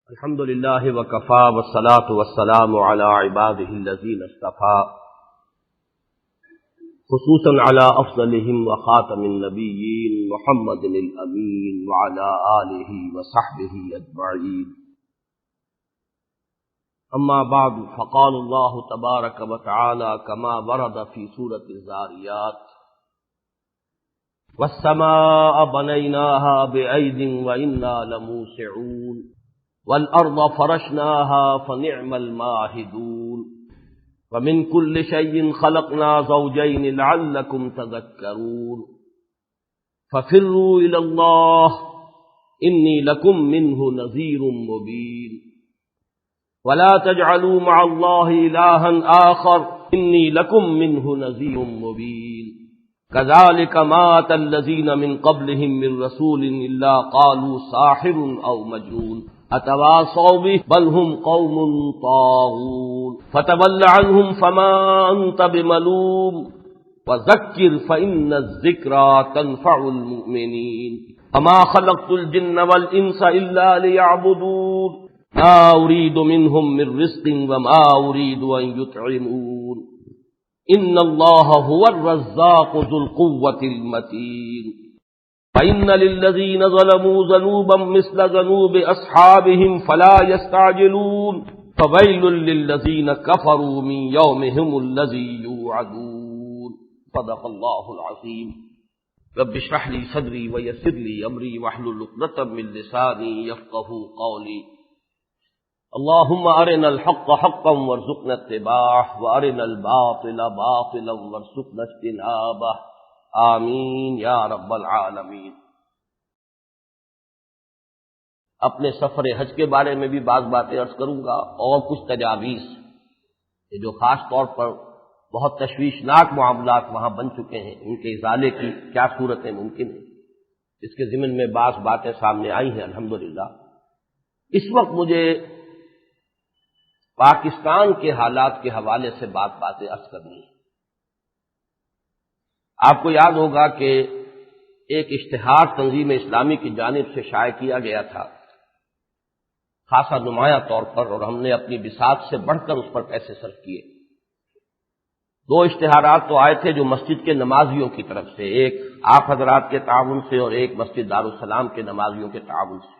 الحمد للہ وکفا والصلاة والسلام علی عباده الذین اصطفى خصوصا علی افضلهم وخاتم النبیین محمد الامین وعلی آلہ وصحبہ اجمعین. اما بعد فقال اللہ تبارک وتعالی کما ورد فی سورۃ الذاریات والسماء بنیناها بعید وإنا لموسعون والأرض فرشناها فنعم الماهدون ومن كل شيء خلقنا زوجين لعلكم تذكرون ففروا إلى الله إني لكم منه نذير مبين ولا تجعلوا مع الله إلها آخر إني لكم منه نذير مبين كذلك ما أتى الذين من قبلهم من رسول إلا قالوا ساحر أو مجنون أتواصوا به بل هم قوم طاغون فتول عنهم فما أنت بملوم وذكر فإن الذكرى تنفع المؤمنين وما خلقت الجن والإنس إلا ليعبدون ما أريد منهم من رزق وما أريد أن يطعمون إن الله هو الرزاق ذو القوة المتين فإن للذين ظلموا ذنوبا مثل ذنوب أصحابهم فلا يستعجلون فويل للذين كفروا من يومهم الذي يوعدون. صدق الله العظيم. رب اشرح لي صدري ويسر لي أمري واحلل عقدة من لساني يفقهوا قولي. اللهم أرنا الحق حقا وارزقنا اتباعه وأرنا الباطل باطلا وارزقنا اجتنابه. آمین یا رب العالمین. اپنے سفر حج کے بارے میں بھی بعض باتیں عرض کروں گا اور کچھ تجاویز جو خاص طور پر بہت تشویشناک معاملات وہاں بن چکے ہیں، ان کے ازالے کی کیا صورتیں ممکن ہیں، اس کے ضمن میں بعض باتیں سامنے آئی ہیں الحمدللہ. اس وقت مجھے پاکستان کے حالات کے حوالے سے باتیں عرض کرنی ہے. آپ کو یاد ہوگا کہ ایک اشتہار تنظیم اسلامی کی جانب سے شائع کیا گیا تھا خاصا نمایاں طور پر، اور ہم نے اپنی بساط سے بڑھ کر اس پر پیسے صرف کیے. دو اشتہارات تو آئے تھے جو مسجد کے نمازیوں کی طرف سے، ایک آپ حضرات کے تعاون سے اور ایک مسجد دارالسلام کے نمازیوں کے تعاون سے.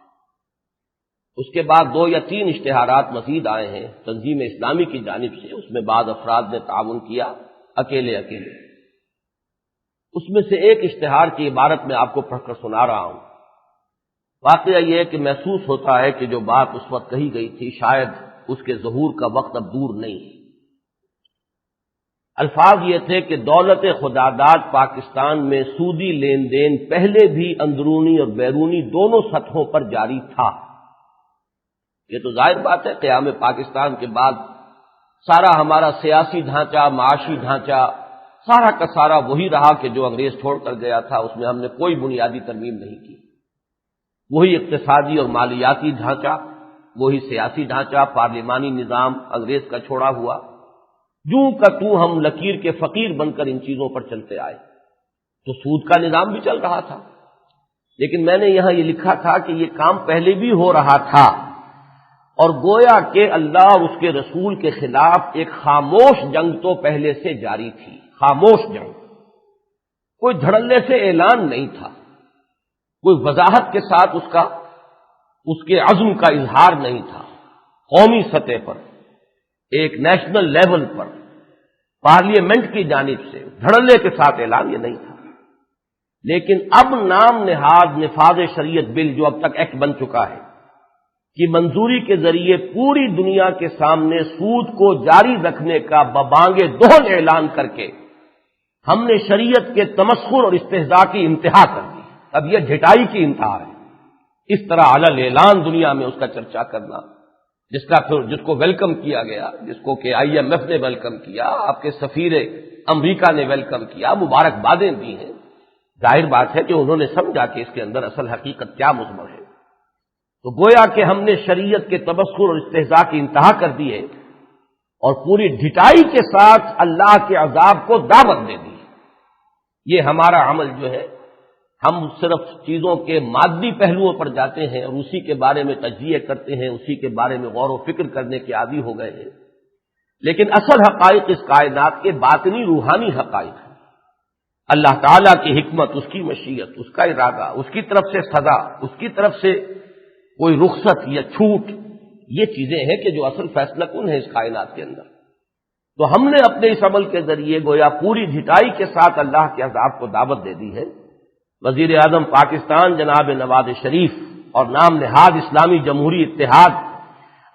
اس کے بعد 2 یا 3 اشتہارات مزید آئے ہیں تنظیم اسلامی کی جانب سے، اس میں بعض افراد نے تعاون کیا اکیلے. اس میں سے ایک اشتہار کی عبارت میں آپ کو پڑھ کر سنا رہا ہوں. واقعہ یہ ہے کہ محسوس ہوتا ہے کہ جو بات اس وقت کہی گئی تھی شاید اس کے ظہور کا وقت اب دور نہیں ہے. الفاظ یہ تھے کہ دولت خداداد پاکستان میں سودی لین دین پہلے بھی اندرونی اور بیرونی دونوں سطحوں پر جاری تھا. یہ تو ظاہر بات ہے، قیام پاکستان کے بعد سارا ہمارا سیاسی ڈھانچہ، معاشی ڈھانچہ سارا کا سارا وہی رہا کہ جو انگریز چھوڑ کر گیا تھا. اس میں ہم نے کوئی بنیادی ترمیم نہیں کی. وہی اقتصادی اور مالیاتی ڈھانچہ، وہی سیاسی ڈھانچہ، پارلیمانی نظام انگریز کا چھوڑا ہوا. جوں کا توں ہم لکیر کے فقیر بن کر ان چیزوں پر چلتے آئے. تو سود کا نظام بھی چل رہا تھا، لیکن میں نے یہاں یہ لکھا تھا کہ یہ کام پہلے بھی ہو رہا تھا، اور گویا کہ اللہ اور اس کے رسول کے خلاف ایک خاموش جنگ تو پہلے سے جاری تھی. خاموش جنگ، کوئی دھڑلے سے اعلان نہیں تھا، کوئی وضاحت کے ساتھ اس کے عزم کا اظہار نہیں تھا. قومی سطح پر، ایک نیشنل لیول پر، پارلیمنٹ کی جانب سے دھڑلے کے ساتھ اعلان یہ نہیں تھا. لیکن اب نام نہاد نفاذ شریعت بل جو اب تک ایکٹ بن چکا ہے کی منظوری کے ذریعے پوری دنیا کے سامنے سود کو جاری رکھنے کا ببانگ دہل اعلان کر کے ہم نے شریعت کے تمسخر اور استہزاء کی انتہا کر دی. اب یہ جھٹائی کی انتہا ہے. اس طرح علل اعلان دنیا میں اس کا چرچا کرنا، جس کو ویلکم کیا گیا، جس کو کہ IMF نے ویلکم کیا، آپ کے سفیر امریکہ نے ویلکم کیا، مبارکبادیں دی ہیں. ظاہر بات ہے کہ انہوں نے سمجھا کہ اس کے اندر اصل حقیقت کیا مضمر ہے. تو گویا کہ ہم نے شریعت کے تبصر اور استہزاء کی انتہا کر دی ہے اور پوری ڈھٹائی کے ساتھ اللہ کے عذاب کو دعوت دے دی. یہ ہمارا عمل جو ہے ہم صرف چیزوں کے مادی پہلوؤں پر جاتے ہیں اور اسی کے بارے میں تجزیے کرتے ہیں، اسی کے بارے میں غور و فکر کرنے کے عادی ہو گئے ہیں، لیکن اصل حقائق اس کائنات کے باطنی روحانی حقائق ہیں۔ اللہ تعالیٰ کی حکمت، اس کی مشیت، اس کا ارادہ، اس کی طرف سے سزا، اس کی طرف سے کوئی رخصت یا چھوٹ، یہ چیزیں ہیں کہ جو اصل فیصلہ کن ہے اس کائنات کے اندر۔ تو ہم نے اپنے اس عمل کے ذریعے گویا پوری ڈھٹائی کے ساتھ اللہ کے عذاب کو دعوت دے دی ہے۔ وزیر اعظم پاکستان جناب نواز شریف اور نام نہاد اسلامی جمہوری اتحاد،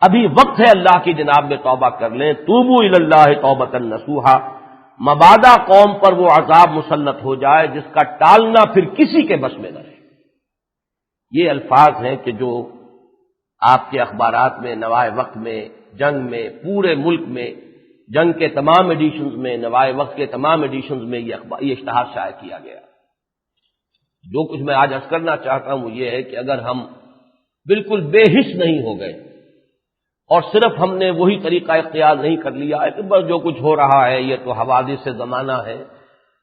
ابھی وقت ہے اللہ کی جناب میں توبہ کر لیں، توبوا الی اللہ توبۃ نصوحا، مبادا قوم پر وہ عذاب مسلط ہو جائے جس کا ٹالنا پھر کسی کے بس میں نہ رہے۔ یہ الفاظ ہیں کہ جو آپ کے اخبارات میں نوائے وقت میں، جنگ میں، پورے ملک میں، جنگ کے تمام ایڈیشنز میں، نوائے وقت کے تمام ایڈیشنز میں یہ اشتہار شائع کیا گیا۔ جو کچھ میں آج عرض کرنا چاہتا ہوں وہ یہ ہے کہ اگر ہم بالکل بے حس نہیں ہو گئے اور صرف ہم نے وہی طریقہ اختیار نہیں کر لیا ہے کہ بس جو کچھ ہو رہا ہے یہ تو حوادث سے زمانہ ہے،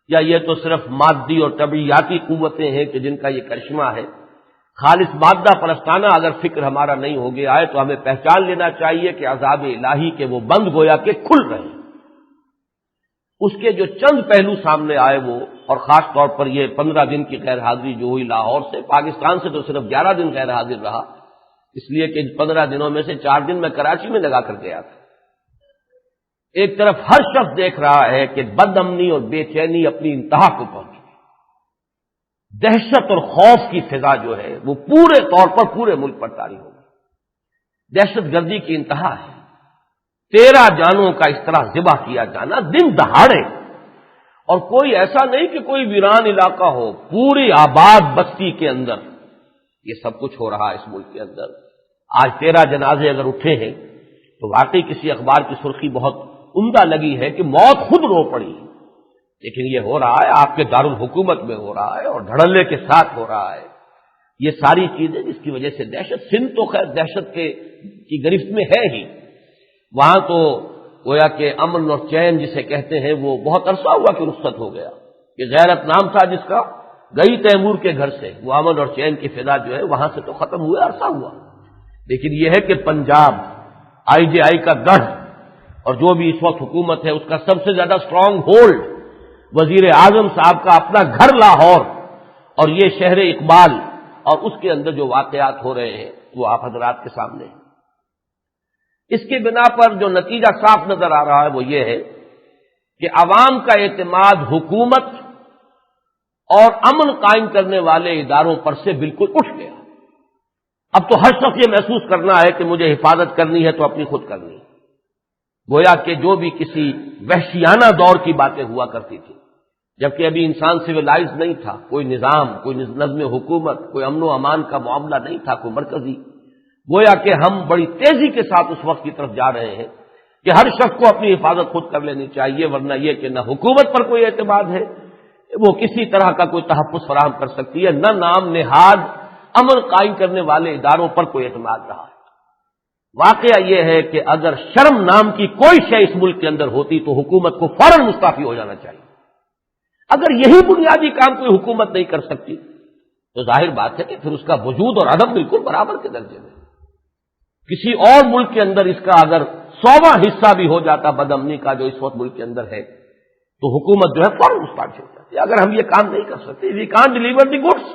یا یہ تو صرف مادی اور طبعیاتی قوتیں ہیں کہ جن کا یہ کرشمہ ہے، خالص مادہ پرستانہ اگر فکر ہمارا نہیں ہو گیا ہے تو ہمیں پہچان لینا چاہیے کہ عذاب الہی کے وہ بند گویا کہ کھل رہے ہیں۔ اس کے جو چند پہلو سامنے آئے وہ، اور خاص طور پر یہ 15 دن کی غیر حاضری جو ہوئی لاہور سے، پاکستان سے تو صرف 11 دن غیر حاضر رہا، اس لیے کہ 15 دنوں میں سے 4 دن میں کراچی میں لگا کر گیا تھا۔ ایک طرف ہر شخص دیکھ رہا ہے کہ بد امنی اور بے چینی اپنی انتہا کو پہنچی، دہشت اور خوف کی فضا جو ہے وہ پورے طور پر پورے ملک پر طاری ہو گئی، دہشت گردی کی انتہا ہے۔ 13 جانوں کا اس طرح ذبح کیا جانا دن دہاڑے، اور کوئی ایسا نہیں کہ کوئی ویران علاقہ ہو، پوری آباد بستی کے اندر یہ سب کچھ ہو رہا ہے اس ملک کے اندر۔ آج 13 جنازے اگر اٹھے ہیں تو واقعی کسی اخبار کی سرخی بہت عمدہ لگی ہے کہ موت خود رو پڑی، لیکن یہ ہو رہا ہے آپ کے دارالحکومت میں ہو رہا ہے اور دھڑلے کے ساتھ ہو رہا ہے۔ یہ ساری چیزیں جس کی وجہ سے دہشت، سندھ تو خیر دہشت کی گرفت میں ہے ہی، وہاں تو گویا کہ امن اور چین جسے کہتے ہیں وہ بہت عرصہ ہوا کہ رخصت ہو گیا، کہ غیرت نام تھا جس کا، گئی تیمور کے گھر سے، وہ امن اور چین کی فضا جو ہے وہاں سے تو ختم ہوئے، عرصہ ہوا۔ لیکن یہ ہے کہ پنجاب آئی جے آئی کا گڑھ، اور جو بھی اس وقت حکومت ہے اس کا سب سے زیادہ اسٹرانگ ہولڈ وزیر اعظم صاحب کا اپنا گھر لاہور، اور یہ شہر اقبال، اور اس کے اندر جو واقعات ہو رہے ہیں وہ آپ حضرات کے سامنے ہیں۔ اس کے بنا پر جو نتیجہ صاف نظر آ رہا ہے وہ یہ ہے کہ عوام کا اعتماد حکومت اور امن قائم کرنے والے اداروں پر سے بالکل اٹھ گیا۔ اب تو ہر شخص یہ محسوس کرنا ہے کہ مجھے حفاظت کرنی ہے تو اپنی خود کرنی ہے، گویا کہ جو بھی کسی وحشیانہ دور کی باتیں ہوا کرتی تھی، جبکہ ابھی انسان سویلائز نہیں تھا، کوئی نظام، کوئی نظم حکومت، کوئی امن و امان کا معاملہ نہیں تھا، کوئی مرکزی، گویا کہ ہم بڑی تیزی کے ساتھ اس وقت کی طرف جا رہے ہیں کہ ہر شخص کو اپنی حفاظت خود کر لینی چاہیے، ورنہ یہ کہ نہ حکومت پر کوئی اعتماد ہے، وہ کسی طرح کا کوئی تحفظ فراہم کر سکتی ہے، نہ نام نہاد امن قائم کرنے والے اداروں پر کوئی اعتماد رہا ہے۔ واقعہ یہ ہے کہ اگر شرم نام کی کوئی شے اس ملک کے اندر ہوتی تو حکومت کو فوراً مستعفی ہو جانا چاہیے۔ اگر یہی بنیادی کام کوئی حکومت نہیں کر سکتی تو ظاہر بات ہے کہ پھر اس کا وجود اور عدم بالکل برابر کے درجے میں۔ کسی اور ملک کے اندر اس کا اگر 100واں حصہ بھی ہو جاتا بد امنی کا جو اس وقت ملک کے اندر ہے تو حکومت جو ہے فوراً مستعفی ہو جاتی ہے۔ اگر ہم یہ کام نہیں کر سکتے، we can't deliver the goods,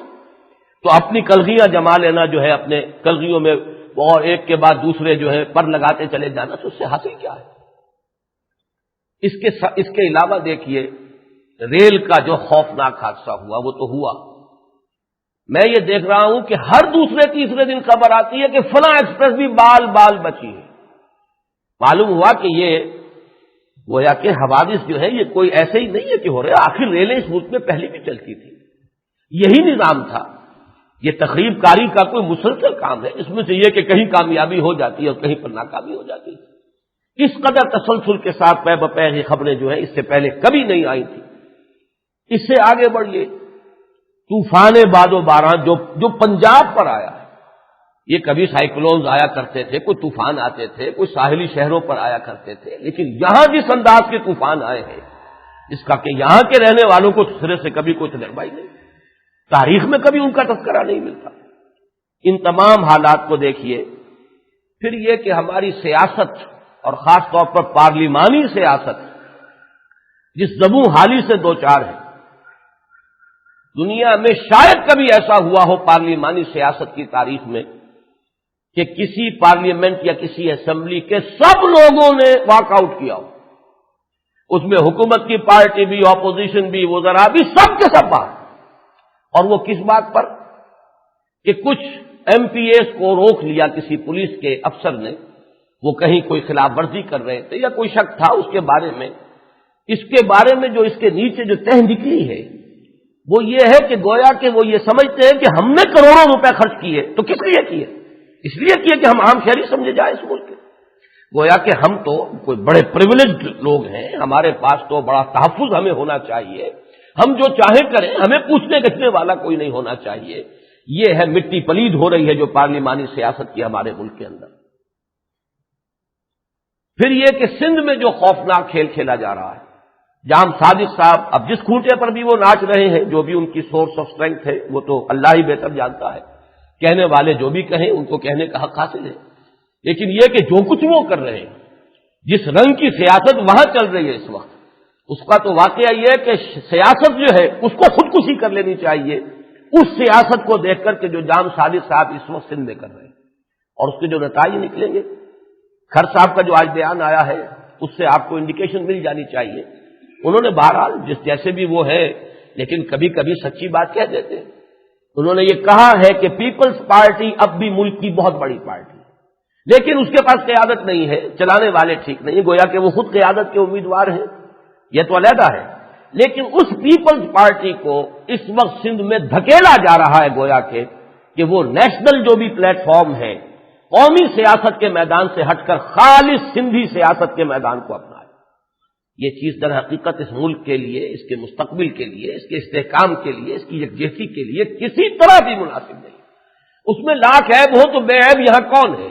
تو اپنی کلغیاں جما لینا جو ہے، اپنے کلغیوں میں اور ایک کے بعد دوسرے جو ہے پر لگاتے چلے جانا، تو اس سے حاصل کیا ہے؟ اس کے علاوہ دیکھیے ریل کا جو خوفناک حادثہ ہوا وہ تو ہوا، میں یہ دیکھ رہا ہوں کہ ہر دوسرے تیسرے دن خبر آتی ہے کہ فلاں ایکسپریس بھی بال بال بچی ہے۔ معلوم ہوا کہ یہ گویا کہ حوادث جو ہے یہ کوئی ایسے ہی نہیں ہے کہ ہو رہے، آخر ریلیں اس ملک میں پہلے بھی چلتی تھی، یہی نظام تھا۔ یہ تخریب کاری کا کوئی مسلسل کام ہے، اس میں سے یہ کہ کہیں کامیابی ہو جاتی ہے اور کہیں پر ناکامی ہو جاتی ہے۔ اس قدر تسلسل کے ساتھ پے بپے یہ خبریں جو ہے اس سے پہلے کبھی نہیں آئی تھی۔ اس سے آگے بڑھیے، طوفان باد و باران جو پنجاب پر آیا ہے، یہ کبھی سائیکلونز آیا کرتے تھے، کوئی طوفان آتے تھے، کوئی ساحلی شہروں پر آیا کرتے تھے، لیکن یہاں جس انداز کے طوفان آئے ہیں اس کا کہ یہاں کے رہنے والوں کو سرے سے کبھی کوئی تجربہ ہی نہیں۔ تاریخ میں کبھی ان کا تذکرہ نہیں ملتا۔ ان تمام حالات کو دیکھیے، پھر یہ کہ ہماری سیاست اور خاص طور پر پارلیمانی سیاست جس زبوں حالی سے دوچار ہے، دنیا میں شاید کبھی ایسا ہوا ہو پارلیمانی سیاست کی تاریخ میں کہ کسی پارلیمنٹ یا کسی اسمبلی کے سب لوگوں نے واک آؤٹ کیا ہو، اس میں حکومت کی پارٹی بھی، اپوزیشن بھی، وزراء بھی، سب کے سب باہر۔ اور وہ کس بات پر کہ کچھ ایم پی ایس کو روک لیا کسی پولیس کے افسر نے، وہ کہیں کوئی خلاف ورزی کر رہے تھے یا کوئی شک تھا اس کے بارے میں۔ اس کے بارے میں جو اس کے نیچے جو تہ نکلی ہے وہ یہ ہے کہ گویا کہ وہ یہ سمجھتے ہیں کہ ہم نے کروڑوں روپے خرچ کیے، تو کس لیے کیے؟ اس لیے کیے کہ ہم عام شہری سمجھے جائیں اس ملک کے۔ گویا کہ ہم تو کوئی بڑے پریویلیجڈ لوگ ہیں، ہمارے پاس تو بڑا تحفظ ہمیں ہونا چاہیے، ہم جو چاہیں کریں، ہمیں پوچھنے گچھنے والا کوئی نہیں ہونا چاہیے۔ یہ ہے مٹی پلید ہو رہی ہے جو پارلیمانی سیاست کی ہمارے ملک کے اندر۔ پھر یہ کہ سندھ میں جو خوفناک کھیل کھیلا جا رہا ہے، جام صادق صاحب اب جس کھوٹے پر بھی وہ ناچ رہے ہیں، جو بھی ان کی سورس آف اسٹرینتھ ہے وہ تو اللہ ہی بہتر جانتا ہے، کہنے والے جو بھی کہیں ان کو کہنے کا حق حاصل ہے، لیکن یہ کہ جو کچھ وہ کر رہے ہیں، جس رنگ کی سیاست وہاں چل رہی ہے اس وقت، اس کا تو واقعہ یہ ہے کہ سیاست جو ہے اس کو خودکشی کر لینی چاہیے، اس سیاست کو دیکھ کر کے جو جام صادق صاحب اس وقت سندھ میں کر رہے ہیں، اور اس کے جو نتائج نکلیں گے۔ کھر صاحب کا جو آج بیان آیا ہے اس سے آپ کو انڈیکیشن مل جانی چاہیے۔ انہوں نے بہرحال جیسے بھی وہ ہے، لیکن کبھی کبھی سچی بات کہہ دیتے ہیں۔ انہوں نے یہ کہا ہے کہ پیپلز پارٹی اب بھی ملک کی بہت بڑی پارٹی ہے، لیکن اس کے پاس قیادت نہیں ہے، چلانے والے ٹھیک نہیں، گویا کہ وہ خود قیادت کے امیدوار ہیں، یہ تو علیحدہ ہے، لیکن اس پیپلز پارٹی کو اس وقت سندھ میں دھکیلا جا رہا ہے، گویا کہ وہ نیشنل جو بھی پلیٹ فارم ہے، قومی سیاست کے میدان سے ہٹ کر خالص سندھی سیاست کے میدان کو اپنائے۔ یہ چیز در حقیقت اس ملک کے لیے، اس کے مستقبل کے لیے، اس کے استحکام کے لیے، اس کی یکجہتی کے لیے کسی طرح بھی مناسب نہیں۔ اس میں لاکھ عیب ہو تو بے عیب یہاں کون ہے؟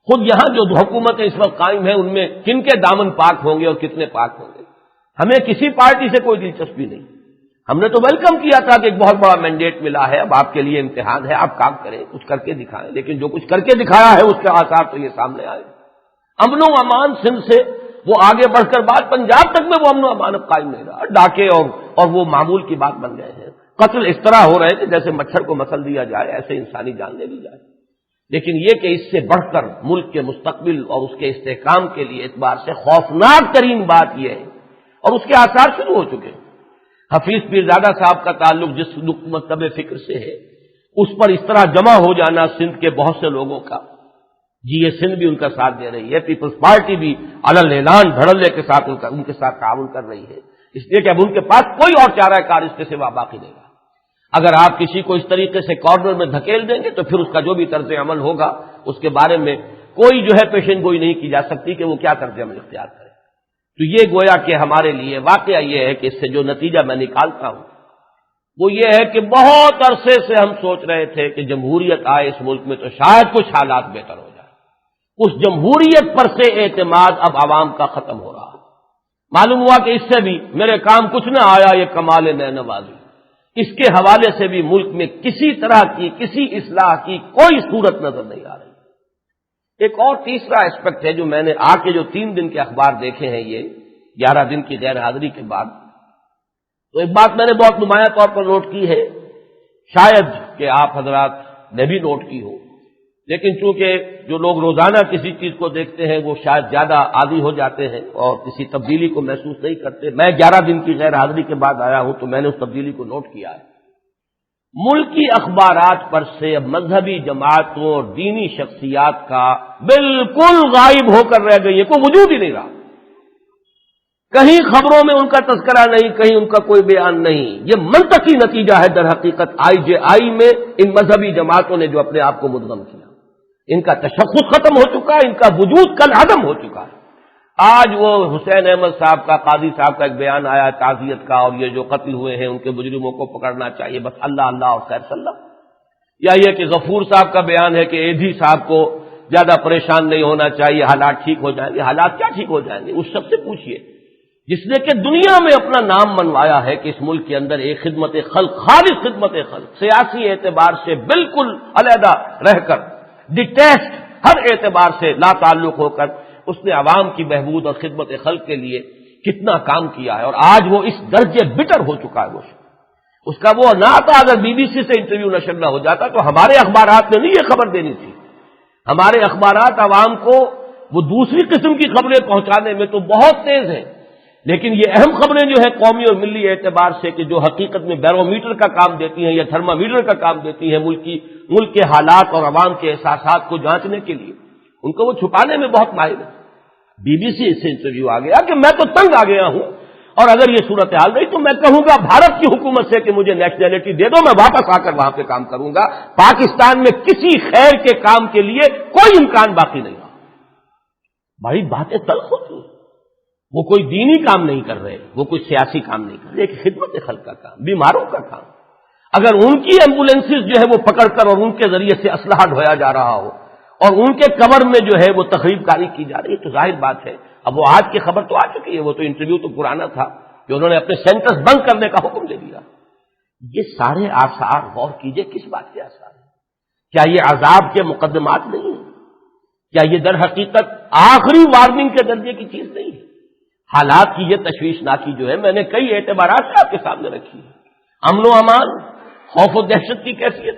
خود یہاں جو حکومتیں اس وقت قائم ہیں ان میں کن کے دامن پاک ہوں گے اور کتنے پاک ہوں گے؟ ہمیں کسی پارٹی سے کوئی دلچسپی نہیں۔ ہم نے تو ویلکم کیا تھا کہ ایک بہت بڑا مینڈیٹ ملا ہے، اب آپ کے لیے امتحان ہے، آپ کام کریں، کچھ کر کے دکھائیں، لیکن جو کچھ کر کے دکھایا ہے اس کے آثار تو یہ سامنے آئے۔ امن و امان سندھ سے وہ آگے بڑھ کر بعد پنجاب تک میں وہ امن و امان اب قائم نہیں رہا، ڈاکے اور وہ معمول کی بات بن گئے ہیں، قتل اس طرح ہو رہے ہیں کہ جیسے مچھر کو مسل دیا جائے ایسے انسانی جان لے لی جائے۔ لیکن یہ کہ اس سے بڑھ کر ملک کے مستقبل اور اس کے استحکام کے لیے اعتبار سے خوفناک ترین بات یہ ہے، اور اس کے آثار شروع ہو چکے ہیں۔ حفیظ پیرزادہ صاحب کا تعلق جس مکتب فکر سے ہے، اس پر اس طرح جمع ہو جانا سندھ کے بہت سے لوگوں کا، جی یہ سندھ بھی ان کا ساتھ دے رہی ہے، پیپلز پارٹی بھی علل اعلان دھڑلے کے ساتھ ان کے ساتھ تعاون کر رہی ہے، اس لیے کہ اب ان کے پاس کوئی اور چارہ کار اس کے سوا باقی نہیں رہا۔ اگر آپ کسی کو اس طریقے سے کارنر میں دھکیل دیں گے تو پھر اس کا جو بھی طرز عمل ہوگا اس کے بارے میں کوئی جو ہے پیشن گوئی نہیں کی جا سکتی کہ وہ کیا طرز عمل اختیار کرے۔ تو یہ گویا کہ ہمارے لیے واقعہ یہ ہے کہ اس سے جو نتیجہ میں نکالتا ہوں وہ یہ ہے کہ بہت عرصے سے ہم سوچ رہے تھے کہ جمہوریت آئے اس ملک میں تو شاید کچھ حالات بہتر ہو جائے، اس جمہوریت پر سے اعتماد اب عوام کا ختم ہو رہا ہے۔ معلوم ہوا کہ اس سے بھی میرے کام کچھ نہ آیا، یہ کمال نہ نوازی، اس کے حوالے سے بھی ملک میں کسی طرح کی کسی اصلاح کی کوئی صورت نظر نہیں آ رہی۔ ایک اور تیسرا اسپیکٹ ہے جو میں نے آ کے جو 3 دن کے اخبار دیکھے ہیں، یہ 11 دن کی غیر حاضری کے بعد، تو ایک بات میں نے بہت نمایاں طور پر نوٹ کی ہے، شاید کہ آپ حضرات نے بھی نوٹ کی ہو، لیکن چونکہ جو لوگ روزانہ کسی چیز کو دیکھتے ہیں وہ شاید زیادہ عادی ہو جاتے ہیں اور کسی تبدیلی کو محسوس نہیں کرتے۔ میں 11 دن کی غیر حاضری کے بعد آیا ہوں تو میں نے اس تبدیلی کو نوٹ کیا ہے۔ ملکی اخبارات پر سے اب مذہبی جماعتوں اور دینی شخصیات کا بالکل غائب ہو کر رہ گئی ہے، کوئی وجود ہی نہیں رہا، کہیں خبروں میں ان کا تذکرہ نہیں، کہیں ان کا کوئی بیان نہیں۔ یہ منطقی نتیجہ ہے در حقیقت IJI میں ان مذہبی جماعتوں نے جو اپنے آپ کو مدغم کیا، ان کا تشخص ختم ہو چکا ہے، ان کا وجود کل عدم ہو چکا ہے۔ آج وہ حسین احمد صاحب کا، قاضی صاحب کا ایک بیان آیا تعزیت کا، اور یہ جو قتل ہوئے ہیں ان کے مجرموں کو پکڑنا چاہیے، بس اللہ اللہ اور خیر صلی اللہ، یا یہ کہ غفور صاحب کا بیان ہے کہ ایدھی صاحب کو زیادہ پریشان نہیں ہونا چاہیے، حالات ٹھیک ہو جائیں گے۔ حالات کیا ٹھیک ہو جائیں گے؟ اس شخص سے پوچھئے جس نے کہ دنیا میں اپنا نام منوایا ہے کہ اس ملک کے اندر ایک خدمت خلق، خالص خدمت خلق، سیاسی اعتبار سے بالکل علیحدہ رہ کر، ڈیٹیچڈ ہر اعتبار سے لا تعلق ہو کر اس نے عوام کی بہبود اور خدمت خلق کے لیے کتنا کام کیا ہے، اور آج وہ اس درجے بٹر ہو چکا ہے۔ وہ اس کا وہ نہ تھا، اگر بی بی سی سے انٹرویو نشر نہ ہو جاتا تو ہمارے اخبارات نے نہیں یہ خبر دینی تھی۔ ہمارے اخبارات عوام کو وہ دوسری قسم کی خبریں پہنچانے میں تو بہت تیز ہیں، لیکن یہ اہم خبریں جو ہیں قومی اور ملی اعتبار سے کہ جو حقیقت میں بیرو میٹر کا کام دیتی ہیں یا تھرما میٹر کا کام دیتی ہیں ملک کے حالات اور عوام کے احساسات کو جانچنے کے لیے، ان کو وہ چھپانے میں بہت ماہر ہے۔ بی بی سی سے انٹرویو آ گیا کہ میں تو تنگ آ گیا ہوں، اور اگر یہ صورتحال رہی تو میں کہوں گا بھارت کی حکومت سے کہ مجھے نیشنلٹی دے دو، میں واپس آ کر وہاں پہ کام کروں گا۔ پاکستان میں کسی خیر کے کام کے لیے کوئی امکان باقی نہیں رہا۔ بڑی باتیں تلخ ہوتی ہیں، وہ کوئی دینی کام نہیں کر رہے، وہ کوئی سیاسی کام نہیں کر رہے، ایک خدمت خلق کا کام، بیماروں کا کام۔ اگر ان کی ایمبولینسز جو ہے وہ پکڑ کر اور ان کے ذریعے سے اسلحہ ڈھویا جا رہا ہو اور ان کے کور میں جو ہے وہ تخریب کاری کی جا رہی ہے تو ظاہر بات ہے، اب وہ آج کی خبر تو آ چکی ہے، وہ تو انٹرویو تو پرانا تھا کہ انہوں نے اپنے سینٹرز بند کرنے کا حکم دے دیا۔ یہ سارے آثار غور کیجئے، کس بات کے آثار ہیں؟ کیا یہ عذاب کے مقدمات نہیں ہیں؟ کیا یہ در حقیقت آخری وارننگ کے درجے کی چیز نہیں ہے؟ حالات کی یہ تشویشناکی جو ہے میں نے کئی اعتبارات سے آپ کے سامنے رکھی ہے، امن و امان، خوف و دہشت کی کیفیت،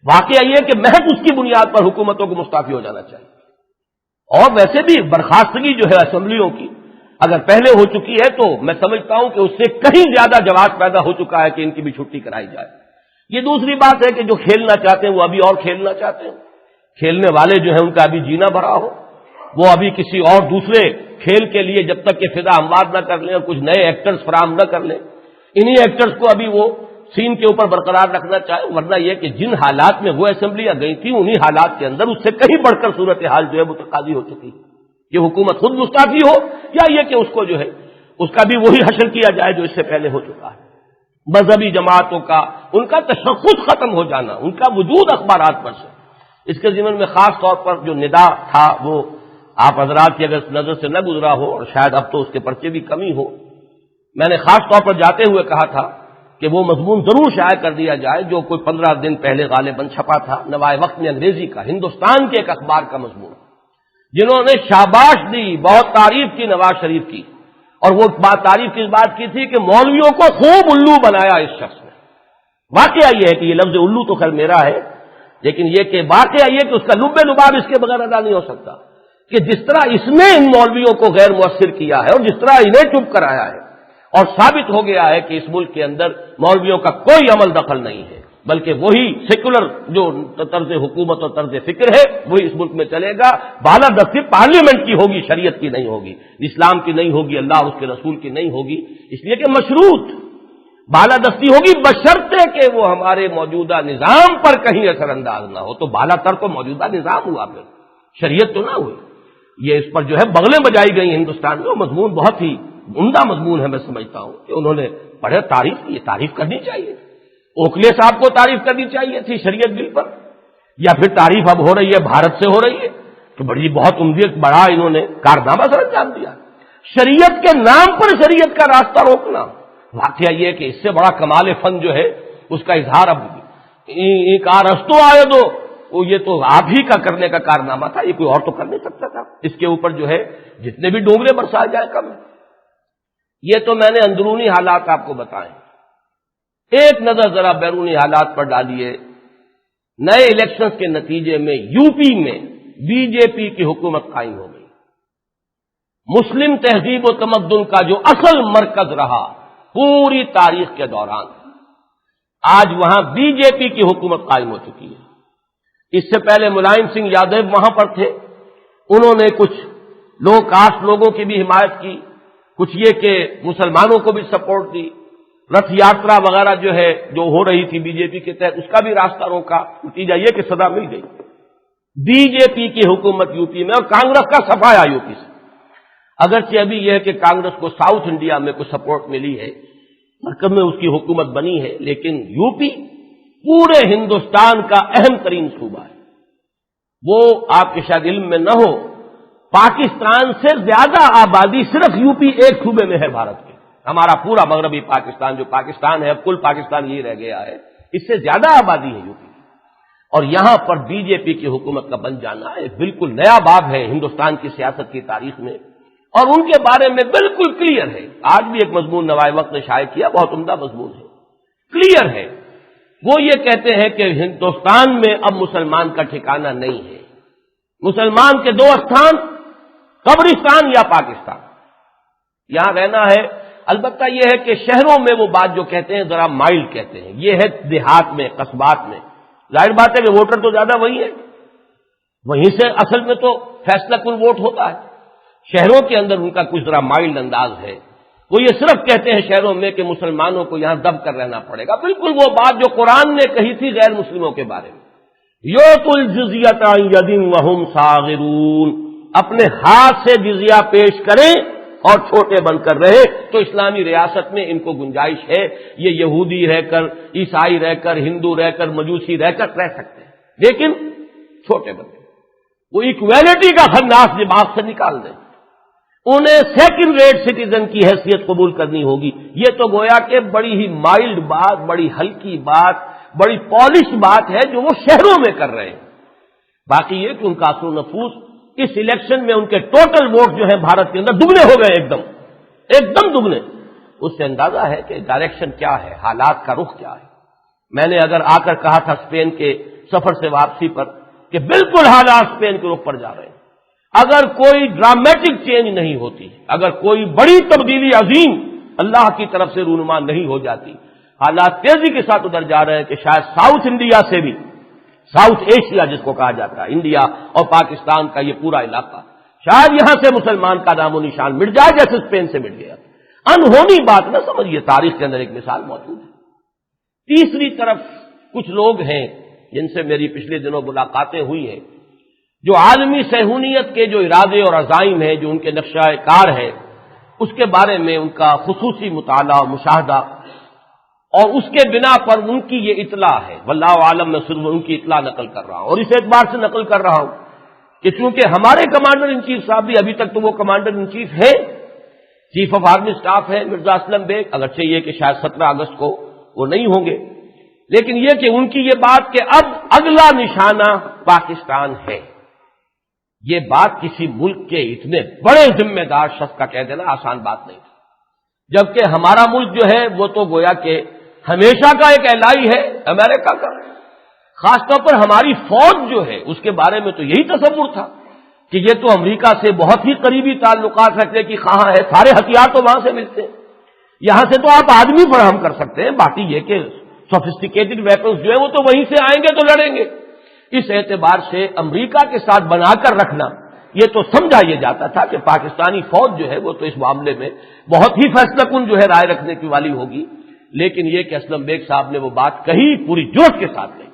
واقعہ یہ کہ محض اس کی بنیاد پر حکومتوں کو مستعفی ہو جانا چاہیے۔ اور ویسے بھی برخاستگی جو ہے اسمبلیوں کی اگر پہلے ہو چکی ہے تو میں سمجھتا ہوں کہ اس سے کہیں زیادہ جواز پیدا ہو چکا ہے کہ ان کی بھی چھٹی کرائی جائے۔ یہ دوسری بات ہے کہ جو کھیلنا چاہتے ہیں وہ ابھی اور کھیلنا چاہتے ہیں، کھیلنے والے جو ہیں ان کا ابھی جینا بھرا ہو، وہ ابھی کسی اور دوسرے کھیل کے لیے جب تک کہ فضا ہموار نہ کر لیں اور کچھ نئے ایکٹرز فراہم نہ کر لیں، انہی ایکٹرز کو ابھی وہ سین کے اوپر برقرار رکھنا چاہے، ورنہ یہ کہ جن حالات میں وہ اسمبلیاں گئی تھیں انہی حالات کے اندر اس سے کہیں بڑھ کر صورتحال جو ہے وہ تقاضی ہو چکی ہے کہ حکومت خود مستعفی ہو یا یہ کہ اس کو جو ہے اس کا بھی وہی حشر کیا جائے جو اس سے پہلے ہو چکا ہے۔ مذہبی جماعتوں کا ان کا تشخص ختم ہو جانا، ان کا وجود اخبارات پر سے، اس کے ضمن میں خاص طور پر جو ندا تھا وہ آپ حضرات کی اگر نظر سے نہ گزرا ہو اور شاید اب تو اس کے پرچے بھی کمی ہو، میں نے خاص طور پر جاتے ہوئے کہا تھا کہ وہ مضمون ضرور شائع کر دیا جائے جو کوئی 15 دن پہلے غالباً چھپا تھا نوائے وقت میں انگریزی کا، ہندوستان کے ایک اخبار کا مضمون، جنہوں نے شاباش دی، بہت تعریف کی نواز شریف کی، اور وہ تعریف کس بات کی تھی کہ مولویوں کو خوب الو بنایا اس شخص نے۔ واقعہ یہ ہے کہ یہ لفظ الو تو خیر میرا ہے، لیکن یہ کہ واقعہ یہ کہ اس کا لب لباب اس کے بغیر ادا نہیں ہو سکتا کہ جس طرح اس نے ان مولویوں کو غیر مؤثر کیا ہے اور جس طرح انہیں چپ کرایا ہے اور ثابت ہو گیا ہے کہ اس ملک کے اندر مولویوں کا کوئی عمل دخل نہیں ہے، بلکہ وہی سیکولر جو طرز حکومت اور طرز فکر ہے وہی اس ملک میں چلے گا، بالادستی پارلیمنٹ کی ہوگی، شریعت کی نہیں ہوگی، اسلام کی نہیں ہوگی، اللہ اور اس کے رسول کی نہیں ہوگی، اس لیے کہ مشروط بالادستی ہوگی بشرطے کہ وہ ہمارے موجودہ نظام پر کہیں اثر انداز نہ ہو۔ تو بالا تر تو موجودہ نظام ہوا، پھر شریعت تو نہ ہوئی۔ یہ اس پر جو ہے بغلیں بجائی گئی ہندوستان میں، وہ مضمون بہت ہی عمدہ مضمون ہے، میں سمجھتا ہوں کہ انہوں نے بڑے تعریف کی، یہ تعریف کرنی چاہیے، اوکھلے صاحب کو تعریف کرنی چاہیے تھی شریعت بل پر، یا پھر تعریف اب ہو رہی ہے بھارت سے ہو رہی ہے کہ بڑی بہت عمدہ بڑا انہوں نے کارنامہ سر انجام دیا۔ شریعت کے نام پر شریعت کا راستہ روکنا، واقعہ یہ کہ اس سے بڑا کمال فن جو ہے اس کا اظہار اب کارستو آئے دو، وہ یہ تو آپ ہی کا کرنے کا کارنامہ تھا، یہ کوئی اور تو کر نہیں سکتا تھا۔ اس کے اوپر جو ہے جتنے بھی ڈونگرے برسائے جائے کم ہے۔ یہ تو میں نے اندرونی حالات آپ کو بتائیں، ایک نظر ذرا بیرونی حالات پر ڈالیے۔ نئے الیکشنز کے نتیجے میں یو پی میں بی جے پی کی حکومت قائم ہو گئی۔ مسلم تہذیب و تمدن کا جو اصل مرکز رہا پوری تاریخ کے دوران، آج وہاں بی جے پی کی حکومت قائم ہو چکی ہے۔ اس سے پہلے ملائم سنگھ یادو وہاں پر تھے، انہوں نے کچھ لو کاسٹ لوگوں کی بھی حمایت کی، کچھ یہ کہ مسلمانوں کو بھی سپورٹ دی، رتھ یاترا وغیرہ جو ہے جو ہو رہی تھی بی جے پی کے تحت اس کا بھی راستہ روکا۔ نتیجہ یہ کہ سزا مل گئی بی جے پی کی حکومت یو پی میں، اور کانگریس کا صفایا یو پی سے۔ اگرچہ ابھی یہ ہے کہ کانگریس کو ساؤتھ انڈیا میں کچھ سپورٹ ملی ہے، مرکز میں اس کی حکومت بنی ہے، لیکن یو پی پورے ہندوستان کا اہم ترین صوبہ ہے۔ وہ آپ کے شاید علم میں نہ ہو پاکستان سے زیادہ آبادی صرف یو پی ایک صوبے میں ہے بھارت کے. ہمارا پورا مغربی پاکستان جو پاکستان ہے، اب کل پاکستان یہی رہ گیا ہے، اس سے زیادہ آبادی ہے یو پی کی. اور یہاں پر بی جے پی کی حکومت کا بن جانا ایک بالکل نیا باب ہے ہندوستان کی سیاست کی تاریخ میں، اور ان کے بارے میں بالکل کلیئر ہے. آج بھی ایک مضمون نوائے وقت نے شائع کیا، بہت عمدہ مضمون ہے، کلیئر ہے. وہ یہ کہتے ہیں کہ ہندوستان میں اب مسلمان کا ٹھکانہ نہیں ہے. مسلمان کے دو استھان، قبرستان یا پاکستان. یہاں رہنا ہے. البتہ یہ ہے کہ شہروں میں وہ بات جو کہتے ہیں ذرا مائلڈ کہتے ہیں، یہ ہے دیہات میں، قصبات میں. ظاہر بات ہے کہ ووٹر تو زیادہ وہی ہے، وہیں سے اصل میں تو فیصلہ کن ووٹ ہوتا ہے. شہروں کے اندر ان کا کچھ ذرا مائلڈ انداز ہے. وہ یہ صرف کہتے ہیں شہروں میں کہ مسلمانوں کو یہاں دب کر رہنا پڑے گا. بالکل وہ بات جو قرآن نے کہی تھی غیر مسلموں کے بارے میں، یؤتوا الجزیۃ عن ید وہم صاغرون، اپنے ہاتھ سے جزیہ پیش کریں اور چھوٹے بن کر رہے. تو اسلامی ریاست میں ان کو گنجائش ہے، یہ یہودی رہ کر، عیسائی رہ کر، ہندو رہ کر، مجوسی رہ کر رہ سکتے ہیں، لیکن چھوٹے بن کر. وہ ایکویلٹی کا خناس دماغ سے نکال دیں. انہیں سیکنڈ ریٹ سٹیزن کی حیثیت قبول کرنی ہوگی. یہ تو گویا کہ بڑی ہی مائلڈ بات، بڑی ہلکی بات، بڑی پالش بات ہے جو وہ شہروں میں کر رہے ہیں. باقی یہ کہ ان کا اثر و نفوذ اس الیکشن میں ان کے ٹوٹل ووٹ جو ہیں بھارت کے اندر دگنے ہو گئے، ایک دم دگنے. اس سے اندازہ ہے کہ ڈائریکشن کیا ہے، حالات کا رخ کیا ہے. میں نے اگر آ کر کہا تھا اسپین کے سفر سے واپسی پر کہ بالکل حالات اسپین کے رخ پر جا رہے ہیں. اگر کوئی ڈرامیٹک چینج نہیں ہوتی، اگر کوئی بڑی تبدیلی عظیم اللہ کی طرف سے رونما نہیں ہو جاتی، حالات تیزی کے ساتھ ادھر جا رہے ہیں کہ شاید ساؤتھ انڈیا سے بھی، ساؤتھ ایشیا جس کو کہا جاتا ہے، انڈیا اور پاکستان کا یہ پورا علاقہ، شاید یہاں سے مسلمان کا نام و نشان مٹ جائے جیسے اسپین سے مٹ گیا. انہونی بات نہ سمجھیے، تاریخ کے اندر ایک مثال موجود ہے. تیسری طرف کچھ لوگ ہیں جن سے میری پچھلے دنوں ملاقاتیں ہوئی ہیں، جو عالمی صہیونیت کے جو ارادے اور عزائم ہیں، جو ان کے نقشہ کار ہے، اس کے بارے میں ان کا خصوصی مطالعہ اور مشاہدہ، اور اس کے بنا پر ان کی یہ اطلاع ہے. واللہ عالم میں صرف ان کی اطلاع نقل کر رہا ہوں، اور اس اعتبار سے نقل کر رہا ہوں کہ چونکہ ہمارے کمانڈر ان چیف صاحب بھی ابھی تک تو وہ کمانڈر ان چیف ہیں، چیف آف آرمی اسٹاف ہے مرزا اسلم بیگ، اگرچہ یہ کہ شاید 17 اگست کو وہ نہیں ہوں گے، لیکن یہ کہ ان کی یہ بات کہ اب اگلا نشانہ پاکستان ہے، یہ بات کسی ملک کے اتنے بڑے ذمہ دار شخص کا کہہ دینا آسان بات نہیں تھی. جبکہ ہمارا ملک جو ہے وہ تو گویا کہ ہمیشہ کا ایک الہی ہے امریکہ کا. خاص طور پر ہماری فوج جو ہے اس کے بارے میں تو یہی تصور تھا کہ یہ تو امریکہ سے بہت ہی قریبی تعلقات رکھنے کی خواہاں ہے، سارے ہتھیار تو وہاں سے ملتے ہیں، یہاں سے تو آپ آدمی فراہم کر سکتے ہیں، باقی یہ کہ سوفسٹیکیٹڈ ویپنز جو ہیں وہ تو وہیں سے آئیں گے تو لڑیں گے. اس اعتبار سے امریکہ کے ساتھ بنا کر رکھنا یہ تو سمجھا یہ جاتا تھا کہ پاکستانی فوج جو ہے وہ تو اس معاملے میں بہت ہی فیصلہ کن جو ہے رائے رکھنے کی والی ہوگی. لیکن یہ کہ اسلم بیگ صاحب نے وہ بات کہی پوری جوش کے ساتھ نہیں،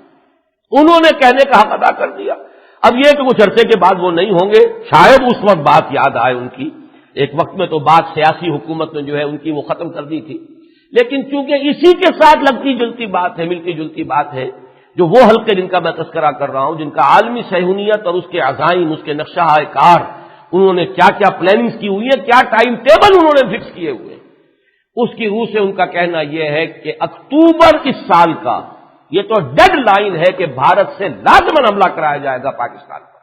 انہوں نے کہنے کا حق ادا کر دیا. اب یہ کہ کچھ عرصے کے بعد وہ نہیں ہوں گے، شاید اس وقت بات یاد آئے ان کی. ایک وقت میں تو بات سیاسی حکومت نے جو ہے ان کی وہ ختم کر دی تھی، لیکن چونکہ اسی کے ساتھ لگتی جلتی بات ہے، ملتی جلتی بات ہے، جو وہ حلقے جن کا میں تذکرہ کر رہا ہوں، جن کا عالمی صہیونیت اور اس کے عزائم، اس کے نقشہ کار، انہوں نے کیا کیا پلاننگز کی ہوئی ہے، کیا ٹائم ٹیبل انہوں نے فکس کیے ہوئے، اس کی روح سے ان کا کہنا یہ ہے کہ اکتوبر اس سال کا یہ تو ڈیڈ لائن ہے کہ بھارت سے لازماً حملہ کرایا جائے گا پاکستان پر.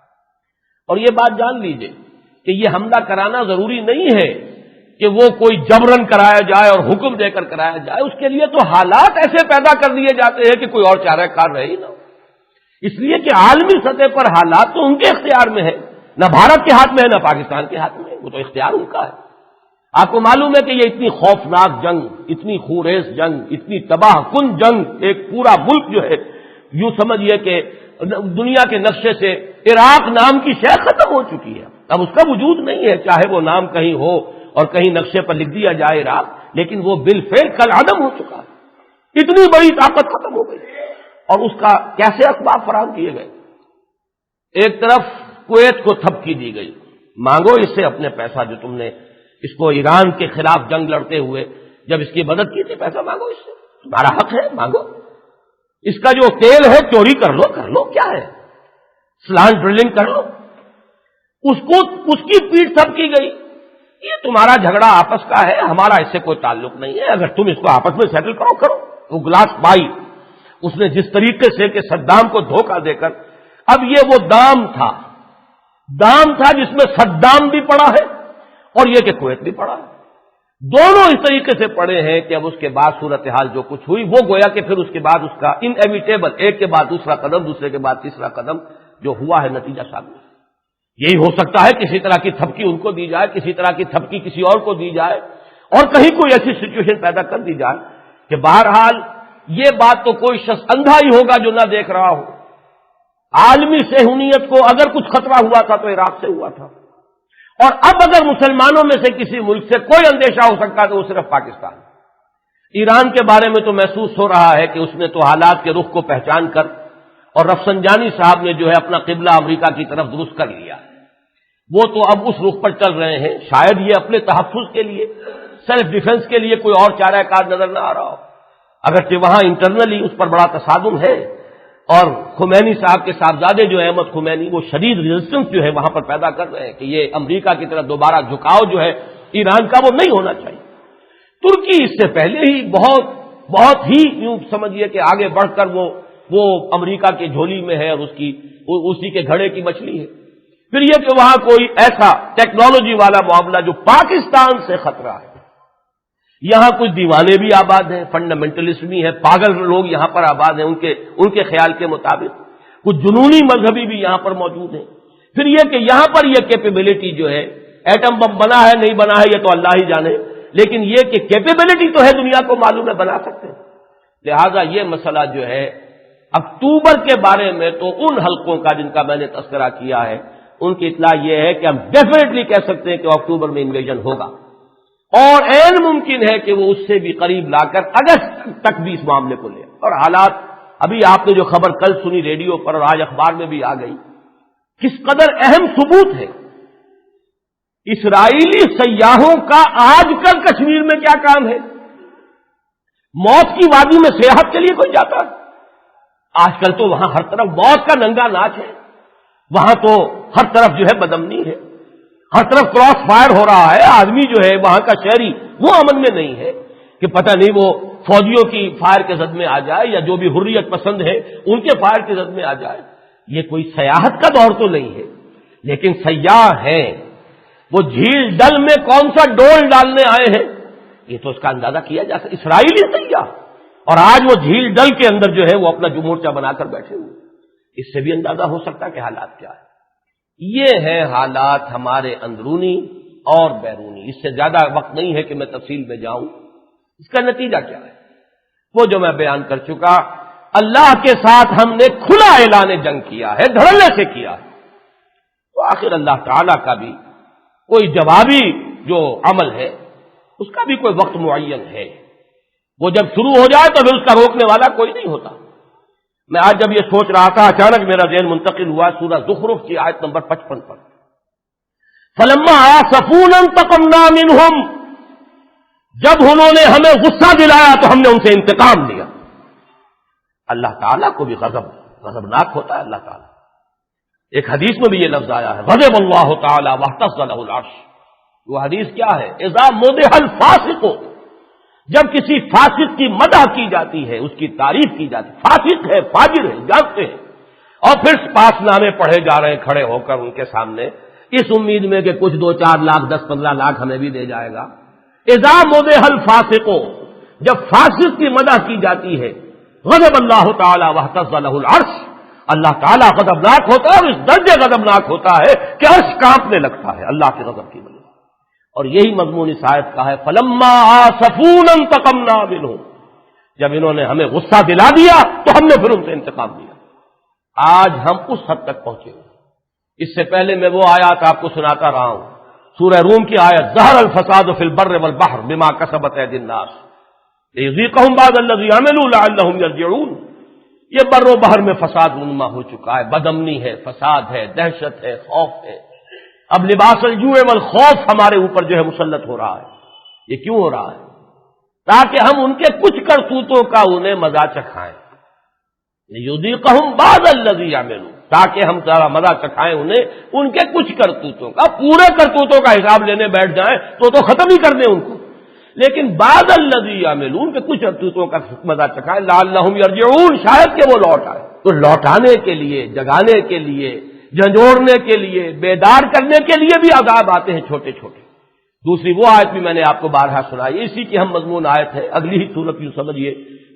اور یہ بات جان لیجئے کہ یہ حملہ کرانا ضروری نہیں ہے کہ وہ کوئی جبرن کرایا جائے اور حکم دے کر کرایا جائے، اس کے لیے تو حالات ایسے پیدا کر دیے جاتے ہیں کہ کوئی اور چارہ کار رہے ہی نہ ہو. اس لیے کہ عالمی سطح پر حالات تو ان کے اختیار میں ہے، نہ بھارت کے ہاتھ میں ہے نہ پاکستان کے ہاتھ میں ہے، وہ تو اختیار ان کا ہے. آپ کو معلوم ہے کہ یہ اتنی خوفناک جنگ، اتنی خوریز جنگ، اتنی تباہ کن جنگ، ایک پورا ملک جو ہے یوں سمجھیے کہ دنیا کے نقشے سے عراق نام کی شے ختم ہو چکی ہے، اب اس کا وجود نہیں ہے، چاہے وہ نام کہیں ہو اور کہیں نقشے پر لکھ دیا جائے عراق، لیکن وہ بالفعل کل عدم ہو چکا ہے. اتنی بڑی طاقت ختم ہو گئی، اور اس کا کیسے اسباب فراہم کیے گئے. ایک طرف کویت کو تھپکی دی گئی، مانگو اس سے اپنے پیسہ، جو تم نے اس کو ایران کے خلاف جنگ لڑتے ہوئے جب اس کی مدد کی تھی، پیسہ مانگو اس سے، تمہارا حق ہے، مانگو. اس کا جو تیل ہے چوری کر لو، کیا ہے، سلان ڈرلنگ کر لو. اس کی پیٹھ تھپکی گئی، یہ تمہارا جھگڑا آپس کا ہے، ہمارا اس سے کوئی تعلق نہیں ہے، اگر تم اس کو آپس میں سیٹل کرو۔ وہ گلاس بائی اس نے جس طریقے سے کہ صدام کو دھوکہ دے کر، اب یہ وہ دام تھا جس میں صدام بھی پڑا ہے اور یہ کہ کویت بھی پڑا ہے، دونوں اس طریقے سے پڑے ہیں کہ اب اس کے بعد صورتحال جو کچھ ہوئی وہ گویا کہ پھر اس کے بعد اس کا انیویٹیبل ایک کے بعد دوسرا قدم، دوسرے کے بعد تیسرا قدم جو ہوا ہے نتیجہ سامنے۔ یہی ہو سکتا ہے کسی طرح کی تھپکی ان کو دی جائے، کسی طرح کی تھپکی کسی اور کو دی جائے، اور کہیں کوئی ایسی سچویشن پیدا کر دی جائے کہ بہرحال یہ بات تو کوئی شخص اندھا ہی ہوگا جو نہ دیکھ رہا ہو۔ عالمی صہیونیت کو اگر کچھ خطرہ ہوا تھا تو عراق سے ہوا تھا، اور اب اگر مسلمانوں میں سے کسی ملک سے کوئی اندیشہ ہو سکتا ہے تو وہ صرف پاکستان۔ ایران کے بارے میں تو محسوس ہو رہا ہے کہ اس نے تو حالات کے رخ کو پہچان کر، اور رفسنجانی صاحب نے جو ہے اپنا قبلہ امریکہ کی طرف درست کر لیا، وہ تو اب اس رخ پر چل رہے ہیں۔ شاید یہ اپنے تحفظ کے لیے، سیلف ڈیفنس کے لیے کوئی اور چارہ کار نظر نہ آ رہا ہو، اگرچہ وہاں انٹرنلی اس پر بڑا تصادم ہے، اور خمینی صاحب کے صاحبزادے جو احمد خمینی وہ شدید ریزسٹنس جو ہے وہاں پر پیدا کر رہے ہیں کہ یہ امریکہ کی طرف دوبارہ جھکاؤ جو ہے ایران کا وہ نہیں ہونا چاہیے۔ ترکی اس سے پہلے ہی بہت ہی یوں سمجھیے کہ آگے بڑھ کر وہ امریکہ کی جھولی میں ہے اور اسی کے گھڑے کی مچھلی ہے۔ پھر یہ کہ وہاں کوئی ایسا ٹیکنالوجی والا معاملہ جو پاکستان سے خطرہ ہے، یہاں کچھ دیوانے بھی آباد ہیں، فنڈامنٹلسٹ بھی ہیں، پاگل لوگ یہاں پر آباد ہیں ان کے خیال کے مطابق، کچھ جنونی مذہبی بھی یہاں پر موجود ہیں۔ پھر یہ کہ یہاں پر یہ کیپیبلٹی جو ہے، ایٹم بم بنا ہے نہیں بنا ہے یہ تو اللہ ہی جانے، لیکن یہ کہ کیپیبلٹی تو ہے، دنیا کو معلوم ہے بنا سکتے ہیں۔ لہذا یہ مسئلہ جو ہے اکتوبر کے بارے میں تو ان حلقوں کا جن کا میں نے تذکرہ کیا ہے ان کی اطلاع یہ ہے کہ ہم ڈیفینیٹلی کہہ سکتے ہیں کہ اکتوبر میں انویژن ہوگا، اور عین ممکن ہے کہ وہ اس سے بھی قریب لا کر اگست تک بھی اس معاملے کو لے۔ اور حالات ابھی آپ نے جو خبر کل سنی ریڈیو پر اور آج اخبار میں بھی آ گئی، کس قدر اہم ثبوت ہے۔ اسرائیلی سیاحوں کا آج کل کشمیر میں کیا کام ہے؟ موت کی وادی میں سیاحت کے لیے کوئی جاتا ہے؟ آج کل تو وہاں ہر طرف موت کا ننگا ناچ ہے، وہاں تو ہر طرف جو ہے بدامنی ہے، ہر طرف کراس فائر ہو رہا ہے، آدمی جو ہے وہاں کا شہری وہ امن میں نہیں ہے کہ پتہ نہیں وہ فوجیوں کی فائر کے زد میں آ جائے یا جو بھی حریت پسند ہے ان کے فائر کے زد میں آ جائے۔ یہ کوئی سیاحت کا دور تو نہیں ہے، لیکن سیاح ہیں، وہ جھیل ڈل میں کون سا ڈول ڈالنے آئے ہیں یہ تو اس کا اندازہ کیا جا سکتا، اسرائیلی سیاح، اور آج وہ جھیل ڈل کے اندر جو ہے وہ اپنا مورچہ بنا کر بیٹھے ہوئے، اس سے بھی اندازہ ہو سکتا ہے کہ حالات کیا ہے۔ یہ ہیں حالات ہمارے اندرونی اور بیرونی، اس سے زیادہ وقت نہیں ہے کہ میں تفصیل میں جاؤں۔ اس کا نتیجہ کیا ہے وہ جو میں بیان کر چکا، اللہ کے ساتھ ہم نے کھلا اعلان جنگ کیا ہے، دھڑلے سے کیا ہے، تو آخر اللہ تعالی کا بھی کوئی جوابی جو عمل ہے اس کا بھی کوئی وقت معین ہے، وہ جب شروع ہو جائے تو پھر اس کا روکنے والا کوئی نہیں ہوتا۔ میں آج جب یہ سوچ رہا تھا اچانک میرا ذہن منتقل ہوا سورہ زخرف کی آیت نمبر 55 پر، فلما آسفونا انتقمنا منہم، جب انہوں نے ہمیں غصہ دلایا تو ہم نے ان سے انتقام لیا۔ اللہ تعالیٰ کو بھی غضبناک ہوتا ہے اللہ تعالیٰ۔ ایک حدیث میں بھی یہ لفظ آیا ہے، غضب اللہ تعالیٰ واہتز لہ العرش۔ وہ حدیث کیا ہے؟ اذا مدح الفاسق، جب کسی فاسق کی مدح کی جاتی ہے، اس کی تعریف کی جاتی ہے، فاسق ہے، فاجر ہے، جانتے ہیں، اور پھر پاس نامے پڑھے جا رہے ہیں کھڑے ہو کر ان کے سامنے اس امید میں کہ کچھ 2-4 لاکھ 10-15 لاکھ ہمیں بھی دے جائے گا۔ اذا مدح الفاسق، جب فاسق کی مدح کی جاتی ہے، غضب اللہ تعالی واہتز لہ العرش، اللہ تعالیٰ غضبناک ہوتا ہے، اور اس درجے غضبناک ہوتا ہے کہ عرش کانپنے لگتا ہے اللہ کے غضب کی وجہ سے۔ اور یہی مضمون اس آیت کا ہے، فلما آسفونا انتقمنا منہم، جب انہوں نے ہمیں غصہ دلا دیا تو ہم نے پھر ان سے انتقام لیا۔ آج ہم اس حد تک پہنچے ہیں۔ اس سے پہلے میں وہ آیات آپ کو سناتا رہا ہوں، سورہ روم کی آیت، ظہر الفساد فی البر والبحر بما کسبت ایدی الناس لیذیقہم بعض الذی عملوا لعلہم یرجعون۔ یہ بر و بحر میں فساد رونما ہو چکا ہے، بدامنی ہے، فساد ہے، دہشت ہے، خوف ہے۔ اب لباس الجوع والخوف ہمارے اوپر جو ہے مسلط ہو رہا ہے۔ یہ کیوں ہو رہا ہے؟ تاکہ ہم ان کے کچھ کرتوتوں کا انہیں مزہ چکھائیں۔ لیذیقہم بعض الذی عملوا، تاکہ ہم ذرا مزہ چکھائیں انہیں ان کے کچھ کرتوتوں کا. پورے کرتوتوں کا حساب لینے بیٹھ جائیں تو ختم ہی کر دیں ان کو, لیکن بعض الذی یعملون کے کچھ کرتوتوں کا مزہ چکھائیں لعلہم یرجعون, شاید کہ وہ لوٹ آئے. تو لوٹانے کے لیے, جگانے کے لیے, جھنجھوڑنے کے لیے, بیدار کرنے کے لیے بھی عذاب آتے ہیں چھوٹے چھوٹے. دوسری وہ آیت بھی میں نے آپ کو بارہا سنائی, اسی کی ہم مضمون آیت ہے, اگلی ہی سورت یوں سمجھیے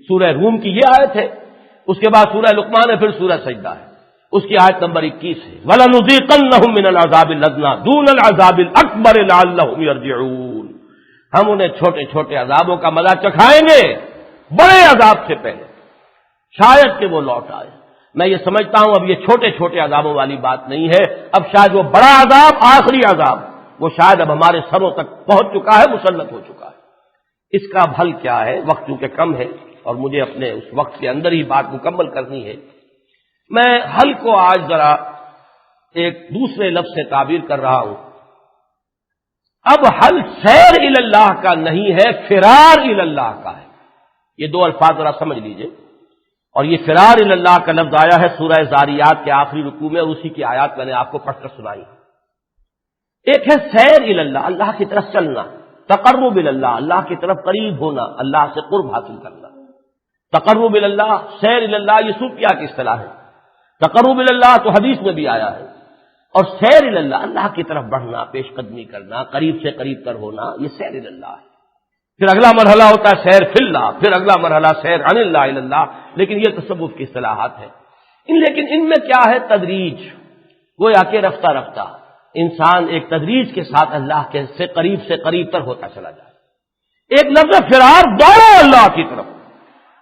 سورہ روم کی یہ آیت ہے, اس کے بعد سورہ لقمان ہے, پھر سورہ سجدہ ہے, اس کی آیت نمبر 21 ہے. وَلَنُذِيقَنَّهُم مِّنَ الْعَذَابِ الْأَدْنَىٰ دُونَ الْعَذَابِ الْأَكْبَرِ لَعَلَّهُمْ يَرْجِعُونَ. ہم انہیں چھوٹے چھوٹے عذابوں کا مزہ چکھائیں گے بڑے عذاب سے پہلے, شاید کہ وہ لوٹ آئے. میں یہ سمجھتا ہوں اب یہ چھوٹے چھوٹے عذابوں والی بات نہیں ہے, اب شاید وہ بڑا عذاب, آخری عذاب, وہ شاید اب ہمارے سروں تک پہنچ چکا ہے, مسلط ہو چکا ہے. اس کا حل کیا ہے؟ وقت چونکہ کم ہے اور مجھے اپنے اس وقت کے اندر ہی بات مکمل کرنی ہے, میں حل کو آج ذرا ایک دوسرے لفظ سے تعبیر کر رہا ہوں. اب حل سیر الی اللہ کا نہیں ہے, فرار الی اللہ کا ہے. یہ دو الفاظ ذرا سمجھ لیجئے. اور یہ فرار الی اللہ کا لفظ آیا ہے سورہ زاریات کے آخری رکوع میں, اور اسی کی آیات میں نے آپ کو پڑھ کر سنائی. ایک ہے سیر الی اللہ, اللہ کی طرف چلنا, تقرب الی اللہ, اللہ کی طرف قریب ہونا, اللہ سے قرب حاصل کرنا. تقرب الی اللہ, سیر الی اللہ, یہ صوفیاء کی اصطلاح ہے. تقرب الی اللہ تو حدیث میں بھی آیا ہے, اور سیر الی اللہ, اللہ کی طرف بڑھنا, پیش قدمی کرنا, قریب سے قریب تر ہونا, یہ سیر الی اللہ ہے. پھر اگلا مرحلہ ہوتا ہے سیر فی اللہ, پھر اگلا مرحلہ سیر عن اللہ الی اللہ, لیکن یہ تصوف کی اصطلاحات ہے. لیکن ان میں کیا ہے؟ تدریج. گویا کہ رفتہ رفتہ انسان ایک تدریج کے ساتھ اللہ کے سے قریب تر ہوتا چلا جائے. ایک لفظ فرار, دوڑو اللہ کی طرف.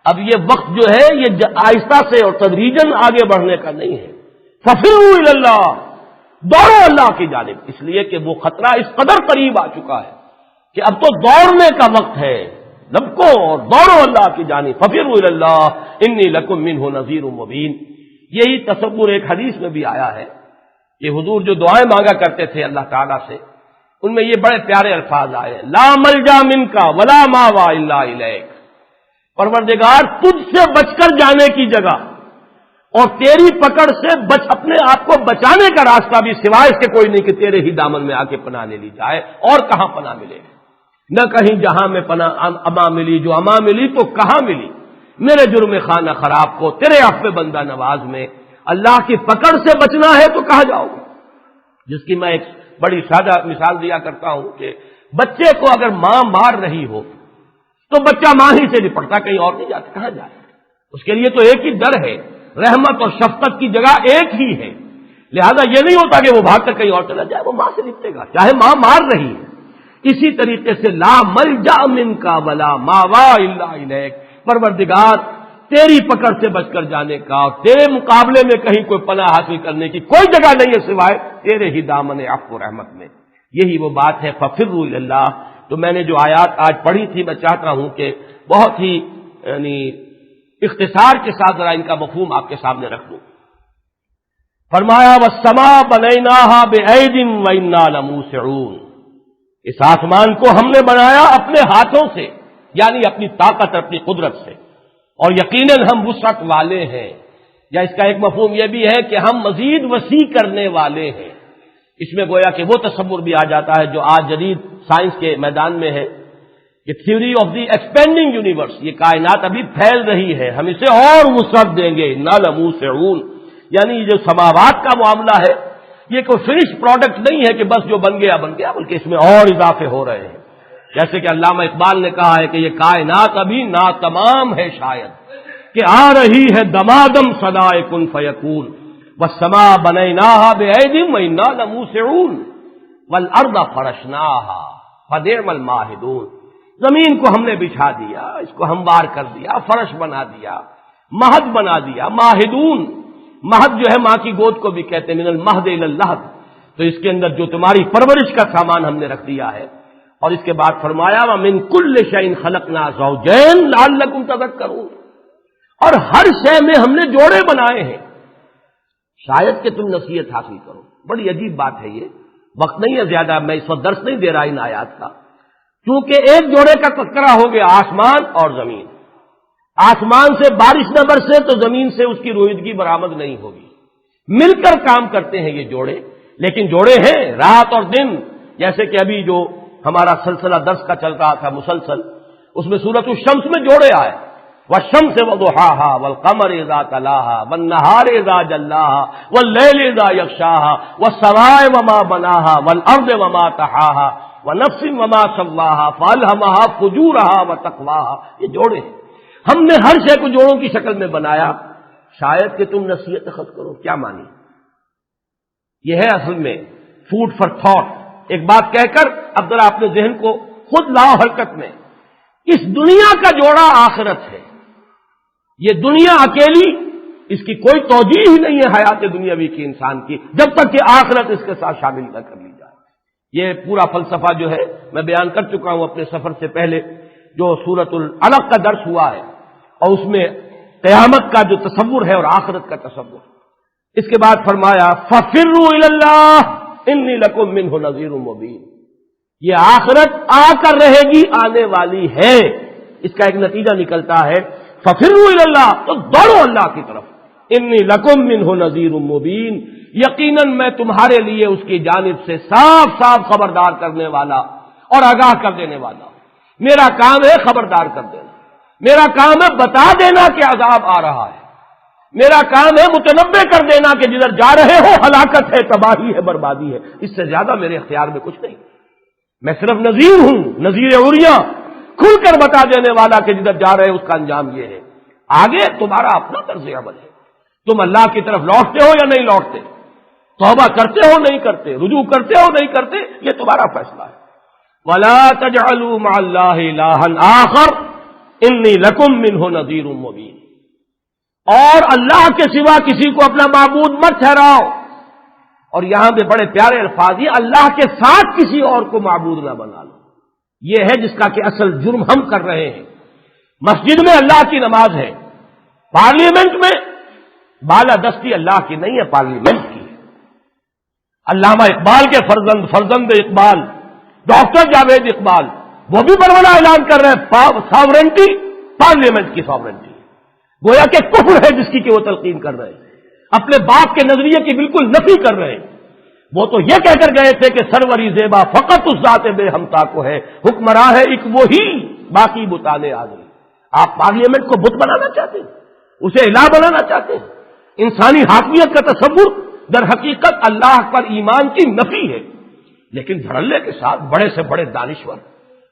اب یہ وقت جو ہے یہ آہستہ سے اور تدریجاً آگے بڑھنے کا نہیں ہے. ففروا الی اللہ, دوڑو اللہ کی جانب, اس لیے کہ وہ خطرہ اس قدر قریب آ چکا ہے کہ اب تو دوڑنے کا وقت ہے. لبکو اور دوڑو اللہ کی جانب. ففروا الی اللہ انی لکم منہ نذیر مبین. یہی تصور ایک حدیث میں بھی آیا ہے کہ حضور جو دعائیں مانگا کرتے تھے اللہ تعالیٰ سے, ان میں یہ بڑے پیارے الفاظ آئے, لا ملجا منک ولا ماوا الا الیک. پروردگار تجھ سے بچ کر جانے کی جگہ اور تیری پکڑ سے اپنے آپ کو بچانے کا راستہ بھی سوائے اس کے کوئی نہیں کہ تیرے ہی دامن میں آ کے پناہ لے لی جائے. اور کہاں پناہ ملے؟ نہ کہیں جہاں میں پناہ اما ملی, جو اما ملی تو کہاں ملی. میرے جرم خانہ خراب کو تیرے عفو بندہ نواز میں اللہ کی پکڑ سے بچنا ہے تو کہاں جاؤ گے؟ جس کی میں ایک بڑی سادہ مثال دیا کرتا ہوں کہ بچے کو اگر ماں مار رہی ہو تو بچہ ماں ہی سے نپٹتا, کہیں اور نہیں جاتا. کہاں جائے؟ اس کے لیے تو ایک ہی در ہے, رحمت اور شفقت کی جگہ ایک ہی ہے. لہذا یہ نہیں ہوتا کہ وہ بھاگ کر کہیں اور چلا جائے, وہ ماں سے نپٹے گا چاہے ماں مار رہی ہے. اسی طریقے سے لا ملجا منک ولا ماوا الا الیک, پروردگار تیری پکڑ سے بچ کر جانے کا اور تیرے مقابلے میں کہیں کوئی پناہ حاصل کرنے کی کوئی جگہ نہیں ہے سوائے تیرے ہی دامن عفو و رحمت میں. یہی وہ بات ہے ففروا الی اللہ. تو میں نے جو آیات آج پڑھی تھی, میں چاہتا ہوں کہ بہت ہی یعنی اختصار کے ساتھ ذرا ان کا مفہوم آپ کے سامنے رکھ دوں. فرمایا والسماء بنیناها بأید وإنا لموسعون. اس آسمان کو ہم نے بنایا اپنے ہاتھوں سے, یعنی اپنی طاقت, اپنی قدرت سے, اور یقیناً ہم وسعت والے ہیں. یا اس کا ایک مفہوم یہ بھی ہے کہ ہم مزید وسیع کرنے والے ہیں. اس میں گویا کہ وہ تصور بھی آ جاتا ہے جو آج جدید سائنس کے میدان میں ہے کہ theory of the expanding universe, یہ کائنات ابھی پھیل رہی ہے, ہم اسے اور وسعت دیں گے. انا لموسعون, یعنی یہ جو سماوات کا معاملہ ہے یہ کوئی فنش پروڈکٹ نہیں ہے کہ بس جو بن گیا, بلکہ اس میں اور اضافے ہو رہے ہیں. جیسے کہ علامہ اقبال نے کہا ہے کہ یہ کائنات ابھی ناتمام ہے شاید, کہ آ رہی ہے دمادم صدائے کن فیکون. والسماء بنیناها بأید وإنا لموسعون والارض فرشناها فنعم الماہدون. زمین کو ہم نے بچھا دیا, اس کو ہموار کر دیا, فرش بنا دیا, مہد بنا دیا. ماہدون, مہد جو ہے ماں کی گود کو بھی کہتے ہیں, من المہد الی اللحد. تو اس کے اندر جو تمہاری پرورش کا سامان ہم نے رکھ دیا ہے. اور اس کے بعد فرمایا وَمِن كُلِّ شَيْءٍ خَلَقْنَا زَوْجَيْنِ لَعَلَّكُمْ تَذَكَّرُونَ, اور ہر شے میں ہم نے جوڑے بنائے ہیں شاید کہ تم نصیحت حاصل کرو. بڑی عجیب بات ہے یہ. وقت نہیں ہے زیادہ, میں اس وقت درس نہیں دے رہا ان آیات کا, کیونکہ ایک جوڑے کا تذکرہ ہو گیا آسمان اور زمین. آسمان سے بارش نہ برسے تو زمین سے اس کی رویدگی برآمد نہیں ہوگی. مل کر کام کرتے ہیں یہ جوڑے، لیکن جوڑے ہیں رات اور دن، جیسے کہ ابھی جو ہمارا سلسلہ درس کا چل رہا تھا مسلسل، اس میں سورۃ الشمس میں جوڑے آئے، والشمس وضحاها والقمر اذا تلاها والنهار اذا جلاها والليل اذا يغشاها والسماء وما بناها والارض وما طحاها ونفس وما سواها فالهمها فجورها وتقواها، یہ جوڑے ہیں۔ ہم نے ہر شے کو جوڑوں کی شکل میں بنایا، شاید کہ تم نصیحت اخذ کرو، کیا مانی؟ یہ ہے اصل میں فوڈ فار تھاٹ۔ ایک بات کہہ کر اب ذرا اپنے ذہن کو خود لاؤ حرکت میں۔ اس دنیا کا جوڑا آخرت ہے، یہ دنیا اکیلی، اس کی کوئی توجیہ ہی نہیں ہے حیات دنیاوی کی انسان کی، جب تک کہ آخرت اس کے ساتھ شامل نہ کر لی جائے۔ یہ پورا فلسفہ جو ہے میں بیان کر چکا ہوں اپنے سفر سے پہلے، جو سورۃ العلق کا درس ہوا ہے، اور اس میں قیامت کا جو تصور ہے اور آخرت کا تصور۔ اس کے بعد فرمایا فَفِرُّوا إِلَى اللَّهِ إِنِّي لَكُم مِّنْهُ نَذِيرٌ مُّبِينٌ، یہ آخرت آ کر رہے گی، آنے والی ہے، اس کا ایک نتیجہ نکلتا ہے فَفِرُّوا إِلَى اللَّهِ، تو دوڑو اللہ کی طرف، إِنِّي لَكُم مِّنْهُ نَذِيرٌ مُّبِينٌ، یقیناً میں تمہارے لیے اس کی جانب سے صاف صاف خبردار کرنے والا اور آگاہ کر دینے والا۔ میرا کام ہے خبردار کر دینا، میرا کام ہے بتا دینا کہ عذاب آ رہا ہے، میرا کام ہے متنبع کر دینا کہ جدھر جا رہے ہو ہلاکت ہے، تباہی ہے، بربادی ہے، اس سے زیادہ میرے اختیار میں کچھ نہیں۔ میں صرف نذیر ہوں، نذیر عریاں، کھل کر بتا دینے والا کہ جدھر جا رہے اس کا انجام یہ ہے۔ آگے تمہارا اپنا طرز عمل ہے، تم اللہ کی طرف لوٹتے ہو یا نہیں لوٹتے، توبہ کرتے ہو نہیں کرتے، رجوع کرتے ہو نہیں کرتے، یہ تمہارا فیصلہ ہے۔ وَلَا تَجْعَلُوا مَعَ اللَّهِ إِلَٰهًا آخَرَ إِنِّي لَكُم مِّنْهُ نَذِيرٌ مُّبِينٌ، اور اللہ کے سوا کسی کو اپنا معبود مت ٹھہراؤ، اور یہاں پہ بڑے پیارے الفاظ یہ اللہ کے ساتھ کسی اور کو معبود نہ بنا لو، یہ ہے جس کا کہ اصل جرم ہم کر رہے ہیں۔ مسجد میں اللہ کی نماز ہے، پارلیمنٹ میں بالادستی اللہ کی نہیں ہے، پارلیمنٹ کی ہے۔ علامہ اقبال کے فرزند اقبال ڈاکٹر جاوید اقبال وہ بھی بڑا بڑا اعلان کر رہے ہیں ساورنٹی، پارلیمنٹ کی ساورنٹی، گویا کہ کفر ہے جس کی کہ وہ تلقین کر رہے ہیں، اپنے باپ کے نظریے کی بالکل نفی کر رہے ہیں۔ وہ تو یہ کہہ کر گئے تھے کہ سروری زیبا فقط اس ذات بے ہمتا کو ہے، حکمراں ہے ایک وہی، باقی بتانے آ گئی۔ آپ پارلیمنٹ کو بت بنانا چاہتے ہیں، اسے الہ بنانا چاہتے ہیں۔ انسانی حاکمیت کا تصور در حقیقت اللہ پر ایمان کی نفی ہے، لیکن دھڑلے کے ساتھ بڑے سے بڑے دانشور،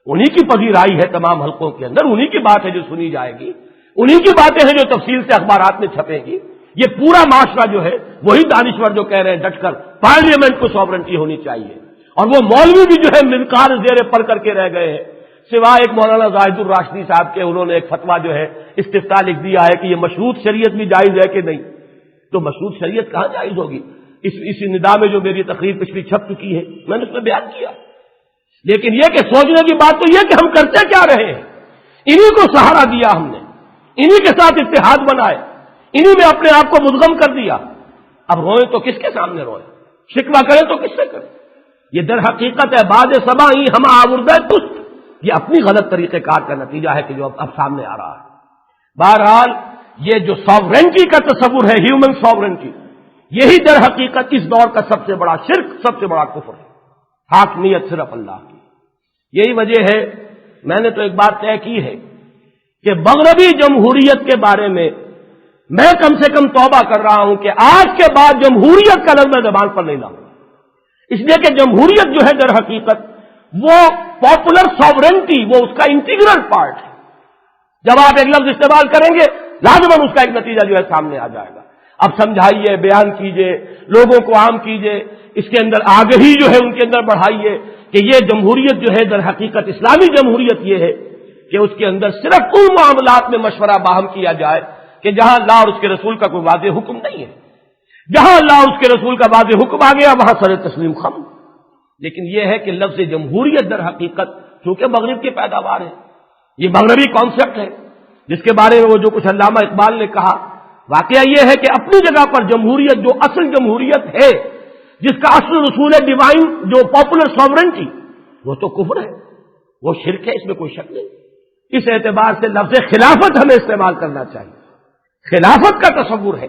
انہی کی پذیرائی ہے تمام حلقوں کے اندر، انہی کی بات ہے جو سنی جائے گی، انہی کی باتیں ہیں جو تفصیل سے اخبارات میں چھپیں گی۔ یہ پورا معاشرہ جو ہے وہی دانشور جو کہہ رہے ہیں ڈٹ کر پارلیمنٹ کو سوورنٹی ہونی چاہیے، اور وہ مولوی بھی جو ہے منقار زیر پڑھ کر کے رہ گئے ہیں، سوائے ایک مولانا زاہد الراشدی صاحب کے، انہوں نے ایک فتویٰ جو ہے استفتاء لکھ دیا ہے کہ یہ مشروط شریعت بھی جائز ہے کہ نہیں۔ تو مشروط شریعت کہاں جائز ہوگی؟ اسی ندا میں جو میری تقریر پچھلی چھپ چکی ہے میں نے اس میں بیان کیا، لیکن یہ کہ سوچنے کی بات تو یہ کہ ہم کرتے کیا رہے ہیں، انہی کو سہارا دیا ہم نے، انہی کے ساتھ اتحاد بنائے، انہی میں اپنے آپ کو مدغم کر دیا۔ اب روئیں تو کس کے سامنے روئیں، شکوہ کریں تو کس سے کریں؟ یہ در حقیقت ہے بعد سمائی ہم آوردہ پست، یہ اپنی غلط طریقہ کار کا نتیجہ ہے کہ جو اب سامنے آ رہا ہے۔ بہرحال یہ جو ساورنٹی کا تصور ہے، ہیومن ساورنٹی، یہی در حقیقت اس دور کا سب سے بڑا شرک، سب سے بڑا کفر ہے، حاکمیت صرف اللہ کی۔ یہی وجہ ہے میں نے تو ایک بات طے کی ہے کہ مغربی جمہوریت کے بارے میں میں کم سے کم توبہ کر رہا ہوں کہ آج کے بعد جمہوریت کا لفظ زبان پر نہیں لاؤں، اس لیے کہ جمہوریت جو ہے در حقیقت وہ پاپولر ساورنٹی، وہ اس کا انٹیگرل پارٹ ہے۔ جب آپ ایک لفظ استعمال کریں گے لازماً اس کا ایک نتیجہ جو ہے سامنے آ جائے گا۔ اب سمجھائیے، بیان کیجئے، لوگوں کو عام کیجئے، اس کے اندر آگہی جو ہے ان کے اندر بڑھائیے کہ یہ جمہوریت جو ہے در حقیقت اسلامی جمہوریت یہ ہے کہ اس کے اندر صرف ان معاملات میں مشورہ باہم کیا جائے کہ جہاں اللہ اور اس کے رسول کا کوئی واضح حکم نہیں ہے، جہاں اللہ اور اس کے رسول کا واضح حکم آ گیا وہاں سر تسلیم خم۔ لیکن یہ ہے کہ لفظ جمہوریت در حقیقت چونکہ مغرب کی پیداوار ہے، یہ مغربی کانسیپٹ ہے جس کے بارے میں وہ جو کچھ علامہ اقبال نے کہا، واقعہ یہ ہے کہ اپنی جگہ پر جمہوریت جو اصل جمہوریت ہے، جس کا اصل رسول ہے ڈیوائن جو پاپولر ساورنٹی، وہ تو کفر ہے، وہ شرک ہے، اس میں کوئی شک نہیں۔ اس اعتبار سے لفظ خلافت ہمیں استعمال کرنا چاہیے۔ خلافت کا تصور ہے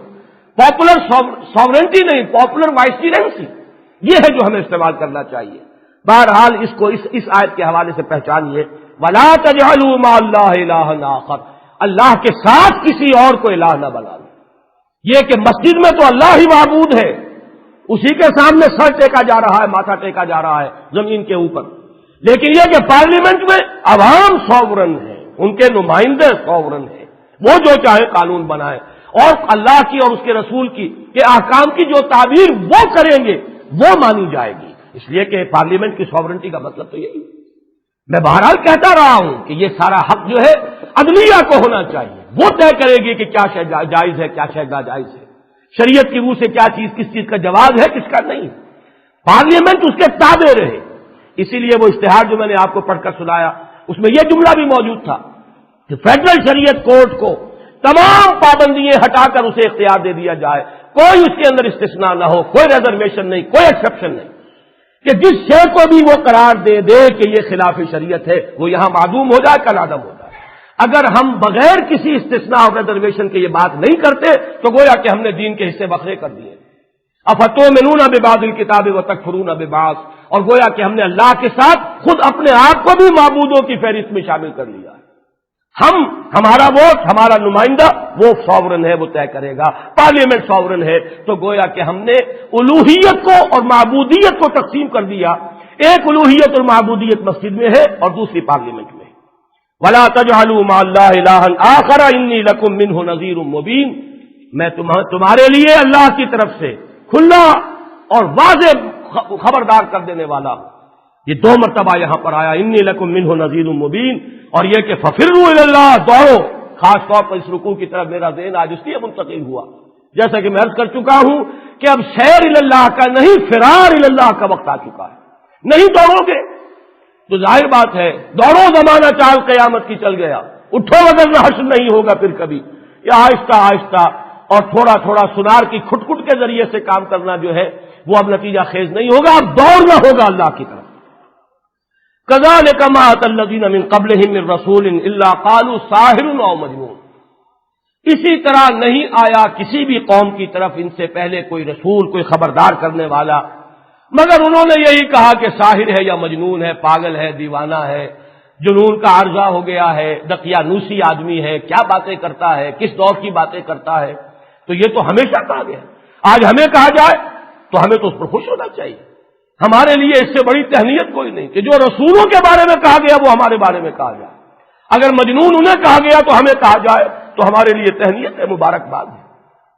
پاپولر ساورنٹی نہیں، پاپولر وائسرینسی، یہ ہے جو ہمیں استعمال کرنا چاہیے۔ بہرحال اس کو اس آیت کے حوالے سے پہچانیے، وَلَا تَجْعَلُوا مَعَ اللَّهِ إِلَٰهًا آخَرَ، اللہ کے ساتھ کسی اور کو الہ نہ بنانا۔ یہ کہ مسجد میں تو اللہ ہی معبود ہے، اسی کے سامنے سر ٹیکا جا رہا ہے، ماتھا ٹیکا جا رہا ہے زمین کے اوپر، لیکن یہ کہ پارلیمنٹ میں عوام سوورن ہے، ان کے نمائندے سوورن ہیں، وہ جو چاہے قانون بنائے، اور اللہ کی اور اس کے رسول کی کہ احکام کی جو تعبیر وہ کریں گے وہ مانی جائے گی۔ اس لیے کہ پارلیمنٹ کی سوورنٹی کا مطلب تو یہی ہے۔ میں بہرحال کہتا رہا ہوں کہ یہ سارا حق جو ہے عدلیہ کو ہونا چاہیے، وہ طے کرے گی کہ کیا شے جائز ہے، کیا شے ناجائز ہے، شریعت کی روح سے کیا چیز، کس چیز کا جواز ہے، کس کا نہیں۔ پارلیمنٹ اس کے تابع رہے۔ اسی لیے وہ اشتہار جو میں نے آپ کو پڑھ کر سنایا اس میں یہ جملہ بھی موجود تھا کہ فیڈرل شریعت کورٹ کو تمام پابندیاں ہٹا کر اسے اختیار دے دیا جائے، کوئی اس کے اندر استثناء نہ ہو، کوئی ریزرویشن نہیں، کوئی ایکسیپشن نہیں، کہ جس شے کو بھی وہ قرار دے دے کہ یہ خلاف شریعت ہے وہ یہاں معدوم ہو جائے، کل عدم ہو جائے۔ اگر ہم بغیر کسی استثناء اور ریزرویشن کے یہ بات نہیں کرتے تو گویا کہ ہم نے دین کے حصے بکھرے کر دیے۔ افتؤمنون ببعض الکتاب وتکفرون ببعض، اور گویا کہ ہم نے اللہ کے ساتھ خود اپنے آپ کو بھی معبودوں کی فہرست میں شامل کر لیا۔ ہمارا ووٹ، ہمارا نمائندہ وہ سوورن ہے، وہ طے کرے گا، پارلیمنٹ سوورن ہے، تو گویا کہ ہم نے الوہیت کو اور معبودیت کو تقسیم کر دیا۔ ایک الوہیت اور معبودیت مسجد میں ہے اور دوسری پارلیمنٹ میں۔ وَلَا تَجْعَلُوا مَعَ اللَّهِ إِلَٰهًا آخَرَ إِنِّي لَكُم مِّنْهُ نَذِيرٌ مُّبِينٌ، میں تمہارے لیے اللہ کی طرف سے کھلا اور واضح خبردار کر دینے والا ہوں۔ یہ دو مرتبہ یہاں پر آیا، انی لکم منہ نذیر مبین، اور یہ کہ ففروا الی اللہ، دوڑو۔ خاص طور پر اس رکوع کی طرف میرا ذہن آج اس لیے منتقل ہوا، جیسا کہ میں عرض کر چکا ہوں کہ اب سیر الی اللہ کا نہیں، فرار الی اللہ کا وقت آ چکا ہے۔ نہیں دوڑو گے تو ظاہر بات ہے دوڑو، زمانہ چال قیامت کی چل گیا، اٹھو اگر نہ حشر نہیں ہوگا پھر کبھی۔ یہ آہستہ آہستہ اور تھوڑا تھوڑا سنار کی کھٹ کھٹ کے ذریعے سے کام کرنا جو ہے وہ اب نتیجہ خیز نہیں ہوگا، اب دوڑنا ہوگا اللہ کی طرف۔ كَذَلِكَ مَا أَتَى الَّذِينَ مِن قَبْلِهِم مِّن رَّسُولٍ إِلَّا قَالُوا سَاحِرٌ أَوْ مَجْنُونٌ، اسی طرح نہیں آیا کسی بھی قوم کی طرف ان سے پہلے کوئی رسول، کوئی خبردار کرنے والا، مگر انہوں نے یہی کہا کہ ساحر ہے یا مجنون ہے، پاگل ہے، دیوانہ ہے، جنون کا عارضہ ہو گیا ہے، دقیانوسی آدمی ہے، کیا باتیں کرتا ہے، کس دور کی باتیں کرتا ہے۔ تو یہ تو ہمیشہ کہا گیا، آج ہمیں کہا جائے تو ہمیں تو اس پر خوش ہونا چاہیے۔ ہمارے لیے اس سے بڑی تہنیت کوئی نہیں کہ جو رسولوں کے بارے میں کہا گیا وہ ہمارے بارے میں کہا جائے۔ اگر مجنون انہیں کہا گیا تو ہمیں کہا جائے تو ہمارے لیے تہنیت ہے، مبارکباد ہے۔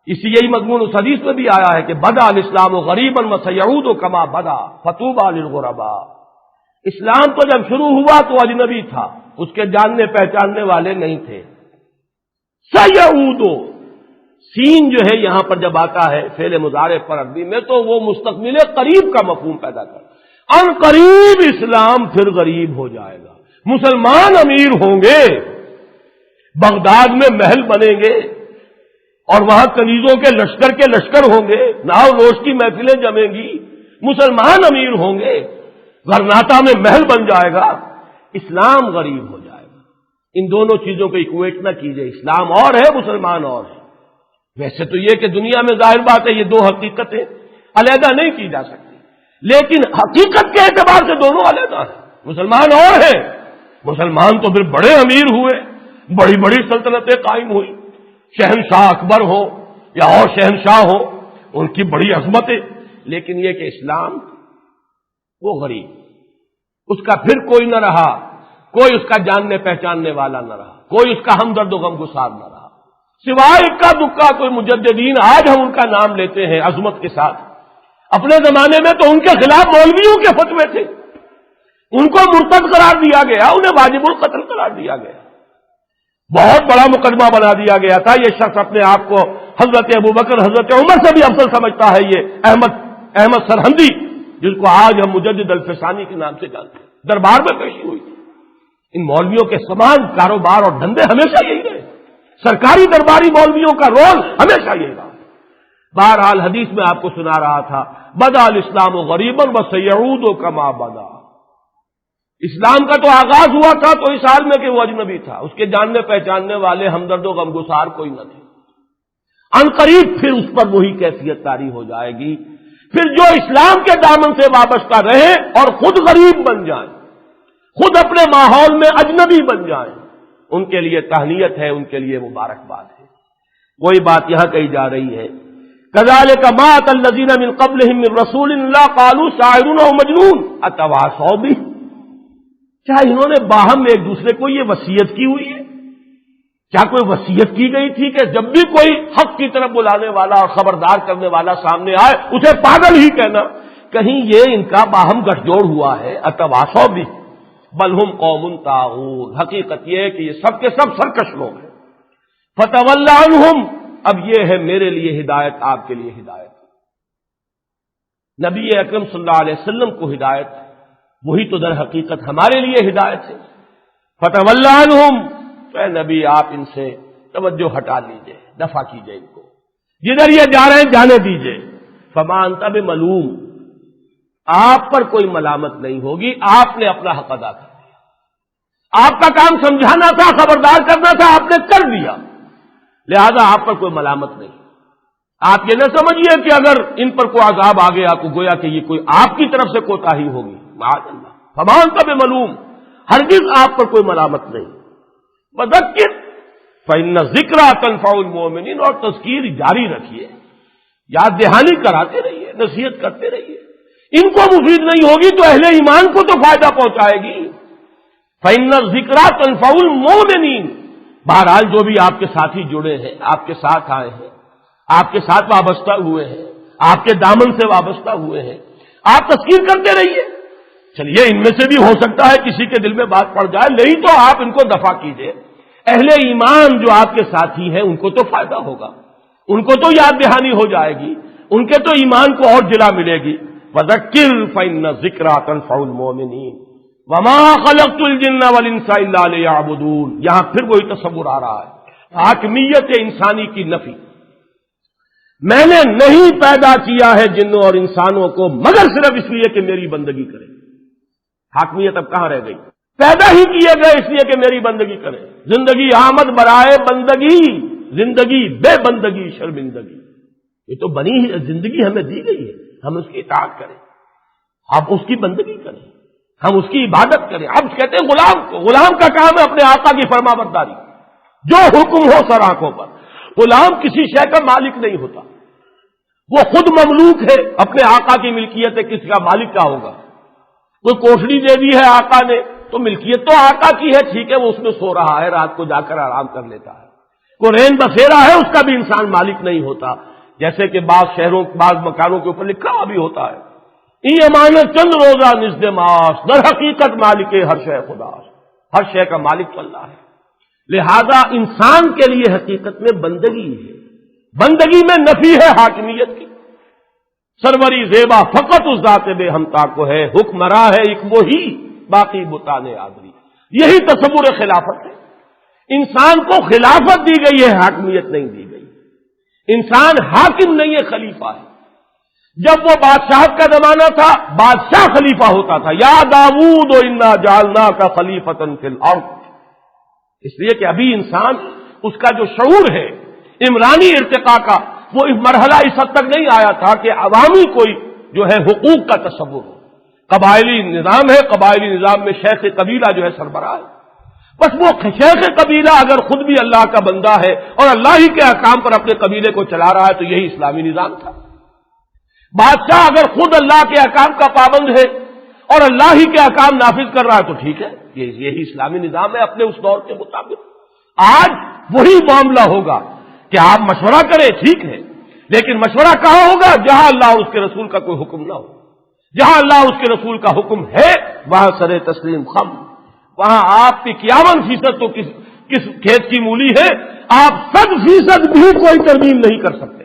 اسی یہی مضمون اس حدیث میں بھی آیا ہے کہ بدا الاسلام غریبا وسیعود کما بدا فطوبى للغرباء، اسلام تو جب شروع ہوا تو اجنبی تھا، اس کے جاننے پہچاننے والے نہیں تھے۔ سیعود، سین جو ہے یہاں پر جب آتا ہے فعل مضارع پر عربی میں تو وہ مستقبل قریب کا مفہوم پیدا کرتا ہے۔ ان قریب اسلام پھر غریب ہو جائے گا، مسلمان امیر ہوں گے، بغداد میں محل بنیں گے اور وہاں کنیزوں کے لشکر ہوں گے، ناؤ نوش کی محفلیں جمیں گی، مسلمان امیر ہوں گے، غرناطہ میں محل بن جائے گا، اسلام غریب ہو جائے گا۔ ان دونوں چیزوں کو ایکویٹ نہ کیجئے، اسلام اور ہے، مسلمان اور ہے۔ ویسے تو یہ کہ دنیا میں ظاہر بات ہے یہ دو حقیقتیں علیحدہ نہیں کی جا سکتی، لیکن حقیقت کے اعتبار سے دونوں علیحدہ ہیں۔ مسلمان اور ہیں، مسلمان تو پھر بڑے امیر ہوئے، بڑی بڑی سلطنتیں قائم ہوئی، شہنشاہ اکبر ہو یا اور شہنشاہ ہو، ان کی بڑی عظمتیں، لیکن یہ کہ اسلام وہ غریب، اس کا پھر کوئی نہ رہا، کوئی اس کا جاننے پہچاننے والا نہ رہا، کوئی اس کا ہمدرد و غمگسار نہ رہا، سوائے اکا دکا کوئی مجددین آج ہم ان کا نام لیتے ہیں عظمت کے ساتھ۔ اپنے زمانے میں تو ان کے خلاف مولویوں کے فتوے تھے، ان کو مرتد قرار دیا گیا، انہیں واجب القتل قرار دیا گیا، بہت بڑا مقدمہ بنا دیا گیا تھا۔ یہ شخص اپنے آپ کو حضرت ابوبکر، حضرت عمر سے بھی افضل سمجھتا ہے، یہ احمد سرہندی، جس کو آج ہم مجدد الفسانی کے نام سے جانتے ہیں، دربار میں پیشی ہوئی تھی۔ ان مولویوں کے سامان کاروبار اور دھندے ہمیشہ یہی رہے، سرکاری درباری مولویوں کا رول ہمیشہ یہی رہا۔ بہرحال حدیث میں آپ کو سنا رہا تھا بدا الاسلام غریبا وسیعود کما بدا، اسلام کا تو آغاز ہوا تھا تو اس حال میں کہ وہ اجنبی تھا، اس کے جاننے پہچاننے والے ہمدرد و غمگسار کوئی نہ تھے، عنقریب پھر اس پر وہی کیفیت طاری ہو جائے گی. پھر جو اسلام کے دامن سے وابستہ رہے اور خود غریب بن جائیں، خود اپنے ماحول میں اجنبی بن جائیں، ان کے لیے تہنیت ہے، ان کے لیے مبارکباد ہے. وہی بات یہاں کہی جا رہی ہے، كذلك ما أتى الذين من قبلهم من رسول إلا قالوا شاعر أو مجنون أتواصوا به. کیا انہوں نے باہم ایک دوسرے کو یہ وصیت کی ہوئی ہے؟ کیا کوئی وصیت کی گئی تھی کہ جب بھی کوئی حق کی طرف بلانے والا اور خبردار کرنے والا سامنے آئے اسے پاگل ہی کہنا؟ کہیں یہ ان کا باہم گٹھ جوڑ ہوا ہے؟ اتواصوا به بل هم قوم طاغون. حقیقت یہ ہے کہ یہ سب کے سب سرکش لوگ ہیں. فتول عنہم، اب یہ ہے میرے لیے ہدایت، آپ کے لیے ہدایت. نبی اکرم صلی اللہ علیہ وسلم کو ہدایت، وہی تو در حقیقت ہمارے لیے ہدایت ہے. فتول عنہم، تو اے نبی آپ ان سے توجہ ہٹا لیجئے، دفع کیجئے ان کو، جدھر یہ جا رہے ہیں جانے دیجئے. فما انت بملوم، آپ پر کوئی ملامت نہیں ہوگی، آپ نے اپنا حق ادا کر دیا. آپ کا کام سمجھانا تھا، خبردار کرنا تھا، آپ نے کر دیا، لہذا آپ پر کوئی ملامت نہیں. آپ یہ نہ سمجھیے کہ اگر ان پر کوئی عذاب آ گیا تو گویا کہ یہ کوئی آپ کی طرف سے کوتاہی ہوگی. معاذ اللہ، فما انت بملوم، ہرگز آپ پر کوئی ملامت نہیں. وذکر فإن الذکریٰ تنفع المؤمنین، اور تذکیر جاری رکھیے، یاد دہانی کراتے رہیے، نصیحت کرتے رہیے. ان کو مفید نہیں ہوگی تو اہل ایمان کو تو فائدہ پہنچائے گی. فإن الذکریٰ تنفع المؤمنین، بہرحال جو بھی آپ کے ساتھی جڑے ہیں، آپ کے ساتھ آئے ہیں، آپ کے ساتھ وابستہ ہوئے ہیں، آپ کے دامن سے وابستہ ہوئے ہیں، آپ تذکیر کرتے رہیے. چلیے ان میں سے بھی ہو سکتا ہے کسی کے دل میں بات پڑ جائے، نہیں تو آپ ان کو دفع کیجئے. اہل ایمان جو آپ کے ساتھی ہیں ان کو تو فائدہ ہوگا، ان کو تو یاد دہانی ہو جائے گی، ان کے تو ایمان کو اور جلا ملے گی. وذکر فإن الذکریٰ تنفع المؤمنین وما خلقت الجن والانس الا لیعبدون. یہاں پھر وہی تصور آ رہا ہے، حاکمیت انسانی کی نفی. میں نے نہیں پیدا کیا ہے جنوں اور انسانوں کو مگر صرف اس لیے کہ میری بندگی کریں. حاکمیت اب کہاں رہ گئی؟ پیدا ہی کیے گئے اس لیے کہ میری بندگی کریں. زندگی آمد برائے بندگی، زندگی بے بندگی شرمندگی. یہ تو بنی ہی زندگی ہمیں دی گئی ہے، ہم اس کی اطاعت کریں، ہم اس کی بندگی کریں، ہم اس کی عبادت کریں. اب کہتے ہیں غلام کو، غلام کا کام ہے اپنے آقا کی فرما برداری، جو حکم ہو سر آنکھوں پر. غلام کسی شے کا مالک نہیں ہوتا، وہ خود مملوک ہے. اپنے آقا کی ملکیت ہے، کس کا مالک کا ہوگا؟ کوئی کوٹڑی دے دی ہے آقا نے تو ملکیت تو آقا کی ہے، ٹھیک ہے، وہ اس میں سو رہا ہے، رات کو جا کر آرام کر لیتا ہے. کوئی رین بسیرا ہے، اس کا بھی انسان مالک نہیں ہوتا. جیسے کہ بعض شہروں بعض مکانوں کے اوپر لکھا ہوا بھی ہوتا ہے، ای امانت چند روزہ نزد معاش، در حقیقت مالک ہر شے خدا، ہر شے کا مالک تو اللہ ہے. لہذا انسان کے لیے حقیقت میں بندگی ہے، بندگی میں نفی ہے حاکمیت کی. سروری زیبا فقط اس ذات بے ہمتا کو ہے، حکمراں ہے ایک وہی، باقی بتانے آدری. یہی تصور خلافت ہے. انسان کو خلافت دی گئی ہے، حاکمیت نہیں دی گئی. انسان حاکم نہیں ہے، خلیفہ ہے. جب وہ بادشاہت کا زمانہ تھا بادشاہ خلیفہ ہوتا تھا. یا داؤد انا جعلناک خلیفۃ فی الارض، اس لیے کہ ابھی انسان اس کا جو شعور ہے عمرانی ارتقاء کا، وہ اس مرحلہ اس حد تک نہیں آیا تھا کہ عوامی کوئی جو ہے حقوق کا تصور ہو. قبائلی نظام ہے، قبائلی نظام میں شیخ قبیلہ جو ہے سربراہ ہے. بس وہ شیخ قبیلہ اگر خود بھی اللہ کا بندہ ہے اور اللہ ہی کے احکام پر اپنے قبیلے کو چلا رہا ہے تو یہی اسلامی نظام تھا. بادشاہ اگر خود اللہ کے احکام کا پابند ہے اور اللہ ہی کے احکام نافذ کر رہا ہے تو ٹھیک ہے، یہی اسلامی نظام ہے اپنے اس دور کے مطابق. آج وہی معاملہ ہوگا کہ آپ مشورہ کریں، ٹھیک ہے، لیکن مشورہ کہاں ہوگا؟ جہاں اللہ اور اس کے رسول کا کوئی حکم نہ ہو. جہاں اللہ اور اس کے رسول کا حکم ہے وہاں سر تسلیم خم، وہاں آپ کی 51% تو کس کھیت کی مولی ہے، آپ 100% بھی کوئی ترمیم نہیں کر سکتے.